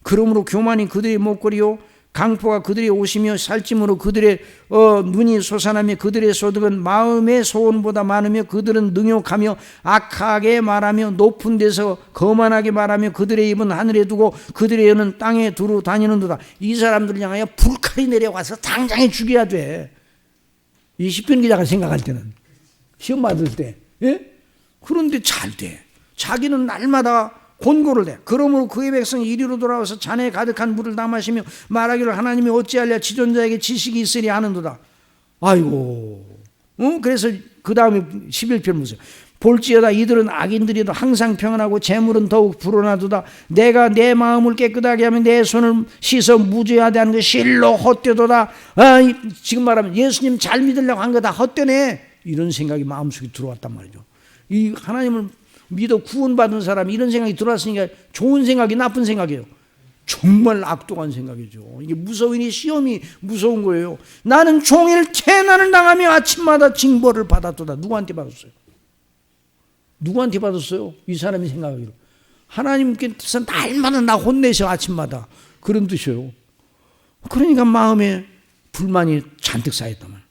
그러므로 교만이 그들의 목걸이요 강포가 그들의 옷이며 살찜으로 그들의 눈이 솟아나며 그들의 소득은 마음의 소원보다 많으며 그들은 능욕하며 악하게 말하며 높은 데서 거만하게 말하며 그들의 입은 하늘에 두고 그들의 혀는 땅에 두루 다니는도다. 이 사람들을 향하여 불칼이 내려와서 당장에 죽여야 돼. 이 시편 기자가 생각할 때는, 시험 받을 때. 예? 그런데 잘 돼. 자기는 날마다 권고를 해. 그러므로 그의 백성이 이리로 돌아와서 잔에 가득한 물을 다 마시며 말하기를 하나님이 어찌하랴 지존자에게 지식이 있으리 하는도다. 아이고. 그래서 그 다음에 11편 보세요. 볼지어다 이들은 악인들이도 항상 평안하고 재물은 더욱 불어나도다. 내가 내 마음을 깨끗하게 하면 내 손을 씻어 무죄하게 하는 것 실로 헛되도다. 지금 말하면 예수님 잘 믿으려고 한 거다 헛되네, 이런 생각이 마음속에 들어왔단 말이죠. 이 하나님을 믿어 구원받은 사람이 이런 생각이 들어왔으니까 좋은 생각이 나쁜 생각이에요? 정말 악독한 생각이죠. 이게 무서우니 시험이 무서운 거예요. 나는 종일 태난을 당하며 아침마다 징벌을 받았도다. 누구한테 받았어요? 누구한테 받았어요? 이 사람이 생각하기로. 하나님께서 날마다 나 혼내셔, 아침마다. 그런 뜻이에요. 그러니까 마음에 불만이 잔뜩 쌓였단 말이에요.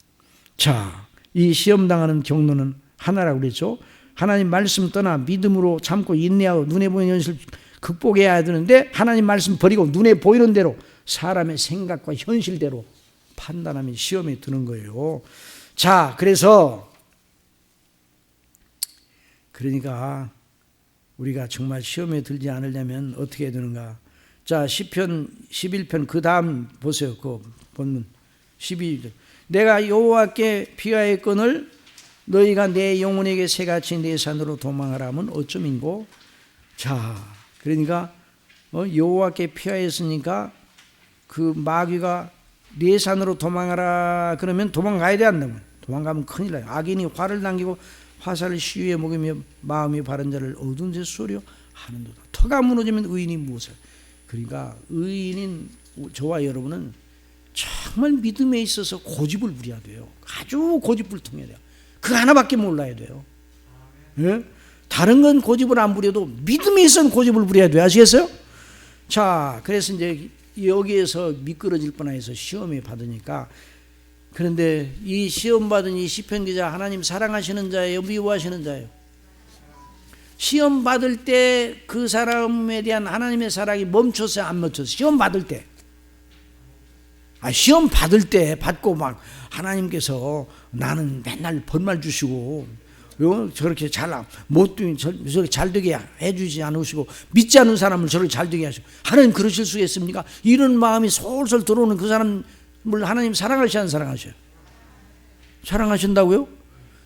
자, 이 시험 당하는 경로는 하나라고 그랬죠. 하나님 말씀 떠나 믿음으로 참고 인내하고 눈에 보이는 현실을 극복해야 되는데, 하나님 말씀 버리고 눈에 보이는 대로 사람의 생각과 현실대로 판단하면 시험에 드는 거예요. 자, 그러니까 우리가 정말 시험에 들지 않으려면 어떻게 해야 되는가? 자, 시편 11편 그 다음 보세요. 그 본문 12절. 내가 여호와께 피하였거늘 너희가 내 영혼에게 새같이 내 산으로 도망하라 하면 어쩌민고? 자, 그러니까 여호와께 피하였으니까 그 마귀가 내 산으로 도망하라 그러면 도망가야 돼, 안 되면? 도망가면 큰일 나요. 악인이 활을 당기고 화살을 시위에 먹이며 마음이 바른 자를 어두운 데서 쏘려 하는도다. 터가 무너지면 의인이 무엇을? 그러니까 의인인 저와 여러분은 정말 믿음에 있어서 고집을 부려야 돼요. 아주 고집불통해야 돼요. 그 하나밖에 몰라야 돼요. 예? 다른 건 고집을 안 부려도 믿음에 있어서는 고집을 부려야 돼요. 아시겠어요? 자, 그래서 이제 여기에서 미끄러질 뻔해서 시험에 받으니까. 그런데 이 시험 받은 이 시편 기자, 하나님 사랑하시는 자예요, 미워하시는 자예요? 시험 받을 때 그 사람에 대한 하나님의 사랑이 멈췄어요, 안 멈췄어요? 시험 받을 때. 시험 받을 때 받고 막 하나님께서 나는 맨날 벌말 주시고 저렇게 저렇게 잘 되게 해주지 않으시고 믿지 않는 사람을 저렇게 잘 되게 하시고, 하나님 그러실 수 있습니까? 이런 마음이 솔솔 들어오는 그 사람을 하나님 사랑하셔야 안 사랑하셔요? 사랑하신다고요?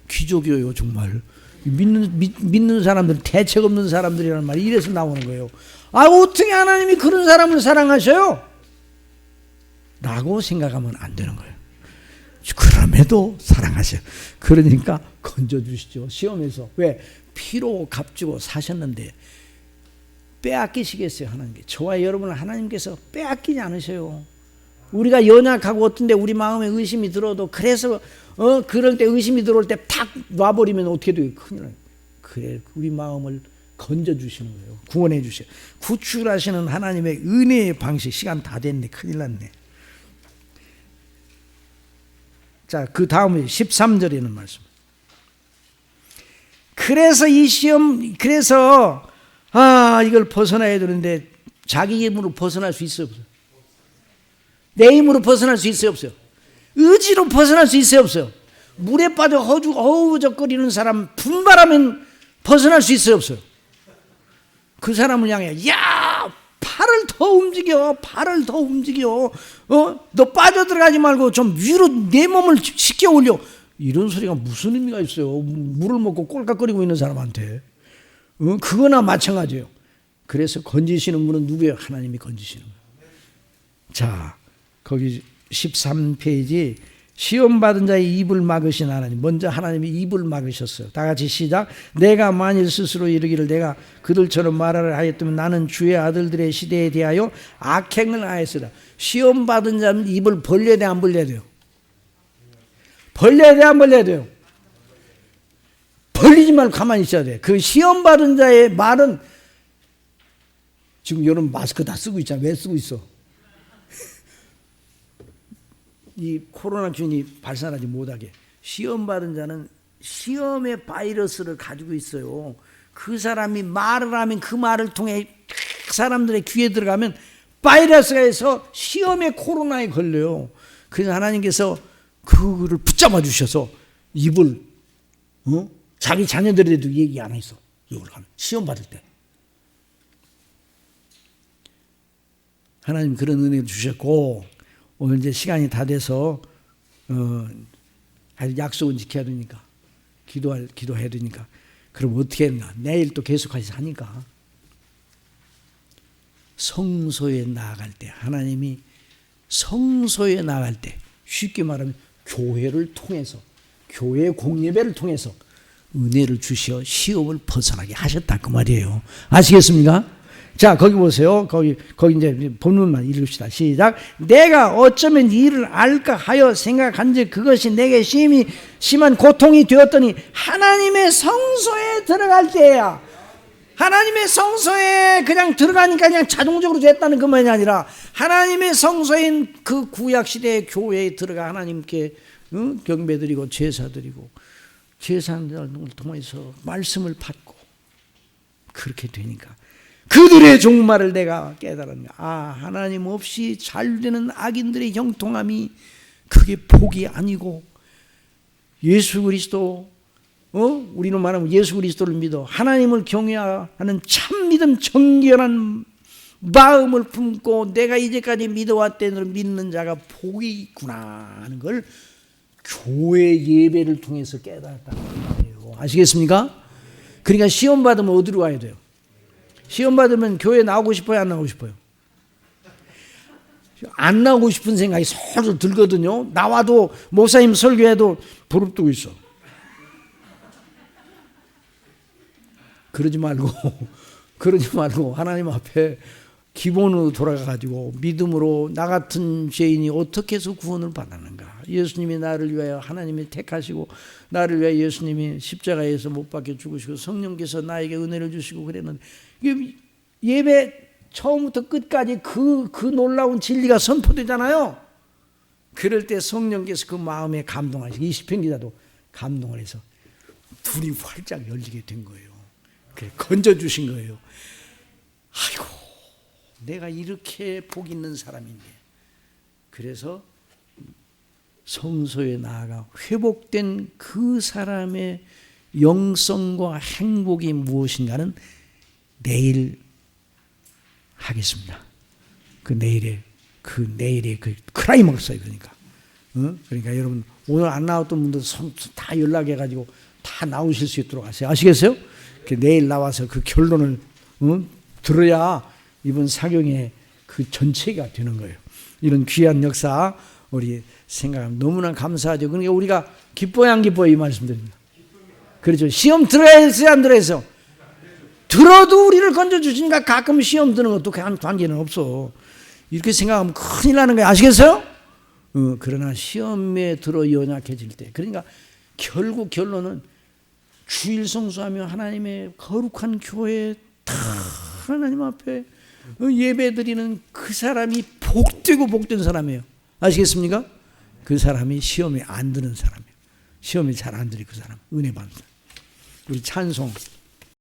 기적이에요, 정말. 믿는 사람들, 대책 없는 사람들이라는 말이 이래서 나오는 거예요. 아, 어떻게 하나님이 그런 사람을 사랑하셔요? 라고 생각하면 안 되는 거예요. 그럼에도 사랑하셔요. 그러니까 건져주시죠. 시험에서. 왜? 피로 값주고 사셨는데 빼앗기시겠어요, 하나님께? 저와 여러분을 하나님께서 빼앗기지 않으셔요. 우리가 연약하고 어떤데 우리 마음에 의심이 들어도 그래서 그럴 때 의심이 들어올 때 탁 놔버리면 어떻게 돼요? 큰일 나요. 그래, 우리 마음을 건져주시는 거예요. 구원해 주셔요. 구출하시는 하나님의 은혜의 방식. 시간 다 됐네. 큰일 났네. 자, 그 다음에 13절에 있는 말씀. 그래서 이 시험, 그래서 이걸 벗어나야 되는데 자기 힘으로 벗어날 수 있어요, 없어요? 내 힘으로 벗어날 수 있어요, 없어요? 의지로 벗어날 수 있어요, 없어요? 물에 빠져 허우적거리는 사람 분발하면 벗어날 수 있어요, 없어요? 그 사람을 향해 야, 팔을 더 움직여, 팔을 더 움직여. 너 빠져들어가지 말고 좀 위로 내 몸을 식혀 올려. 이런 소리가 무슨 의미가 있어요? 물을 먹고 꼴깍거리고 있는 사람한테. 그거나 마찬가지예요. 그래서 건지시는 분은 누구예요? 하나님이 건지시는 거예요. 자, 거기 13페이지 시험받은 자의 입을 막으신 하나님. 먼저 하나님이 입을 막으셨어요. 다 같이 시작. 내가 만일 스스로 이르기를 내가 그들처럼 말하려 하였다면 나는 주의 아들들의 시대에 대하여 악행을 하였으라. 시험받은 자는 입을 벌려야 돼, 안 벌려야 돼요? 벌려야 돼, 안 벌려야 돼요? 벌리지 말고 가만히 있어야 돼. 그 시험받은 자의 말은 지금 여러분 마스크 다 쓰고 있잖아. 왜 쓰고 있어? 이 코로나 균이 발산하지 못하게. 시험받은 자는 시험의 바이러스를 가지고 있어요. 그 사람이 말을 하면 그 말을 통해 사람들의 귀에 들어가면 바이러스가 해서 시험의 코로나에 걸려요. 그래서 하나님께서 그거를 붙잡아 주셔서 입을 자기 자녀들에도 얘기 안 했어. 이걸 하면 시험 받을 때 하나님 그런 은혜를 주셨고, 오늘 이제 시간이 다 돼서 약속은 지켜야 되니까 기도해야 되니까 그럼 어떻게 했나? 내일 또 계속해서 하니까 성소에 나아갈 때, 하나님이 성소에 나아갈 때, 쉽게 말하면 교회를 통해서, 교회 공예배를 통해서 은혜를 주시어 시험을 벗어나게 하셨다 그 말이에요. 아시겠습니까? 자, 거기 보세요. 거기 이제 본문만 읽읍시다. 시작. 내가 어쩌면 이를 알까 하여 생각한즉 그것이 내게 심한 고통이 되었더니 하나님의 성소에 들어갈 때야. 하나님의 성소에 그냥 들어가니까 그냥 자동적으로 됐다는 그 말이 아니라 하나님의 성소인 그 구약시대의 교회에 들어가 하나님께 경배드리고 제사드리고 제사를 통해서 말씀을 받고 그렇게 되니까 그들의 종말을 내가 깨달았네. 하나님 없이 자유되는 악인들의 형통함이 그게 복이 아니고 예수 그리스도, 우리는 말하면 예수 그리스도를 믿어 하나님을 경외하는 참 믿음 정결한 마음을 품고 내가 이제까지 믿어왔다는 믿는 자가 복이 있구나 하는 걸 교회 예배를 통해서 깨달았다는 말이에요. 아시겠습니까? 그러니까 시험 받으면 어디로 가야 돼요? 시험 받으면 교회 나오고 싶어요, 안 나오고 싶어요? 안 나오고 싶은 생각이 솔솔 들거든요. 나와도 목사님 설교해도 부릅뜨고 있어. 그러지 말고 하나님 앞에 기본으로 돌아가가지고 믿음으로 나 같은 죄인이 어떻게 해서 구원을 받았는가. 예수님이 나를 위하여 하나님이 택하시고 나를 위하여 예수님이 십자가에서 못 박혀 죽으시고 성령께서 나에게 은혜를 주시고 그랬는데 예배 처음부터 끝까지 그 놀라운 진리가 선포되잖아요. 그럴 때 성령께서 그 마음에 감동하시고 이 시편 기자도 감동을 해서 둘이 활짝 열리게 된 거예요. 그래 건져주신 거예요. 아이고 내가 이렇게 복 있는 사람인데. 그래서 성소에 나아가 회복된 그 사람의 영성과 행복이 무엇인가는 내일 하겠습니다. 그 내일의 그 클라이막스예요. 그러니까 여러분 오늘 안 나왔던 분들 다 연락해가지고 다 나오실 수 있도록 하세요. 아시겠어요? 내일 나와서 그 결론을 들어야 이번 사경의 그 전체가 되는 거예요. 이런 귀한 역사 우리 생각하면 너무나 감사하죠. 그러니까 우리가 기뻐요, 안 기뻐요? 이 말씀드립니다. 그렇죠. 시험 들어야 했어요, 안 들어야 했어? 들어도 우리를 건져주시니까 가끔 시험 드는 것도 관계는 없어. 이렇게 생각하면 큰일 나는 거예요. 아시겠어요? 그러나 시험에 들어 연약해질 때, 그러니까 결국 결론은 주일 성수하며 하나님의 거룩한 교회에 다 하나님 앞에 예배 드리는 그 사람이 복되고 복된 사람이에요. 아시겠습니까? 그 사람이 시험에 안 드는 사람이에요. 시험에 잘 안 들이 그 사람. 은혜 받는 사람. 우리 찬송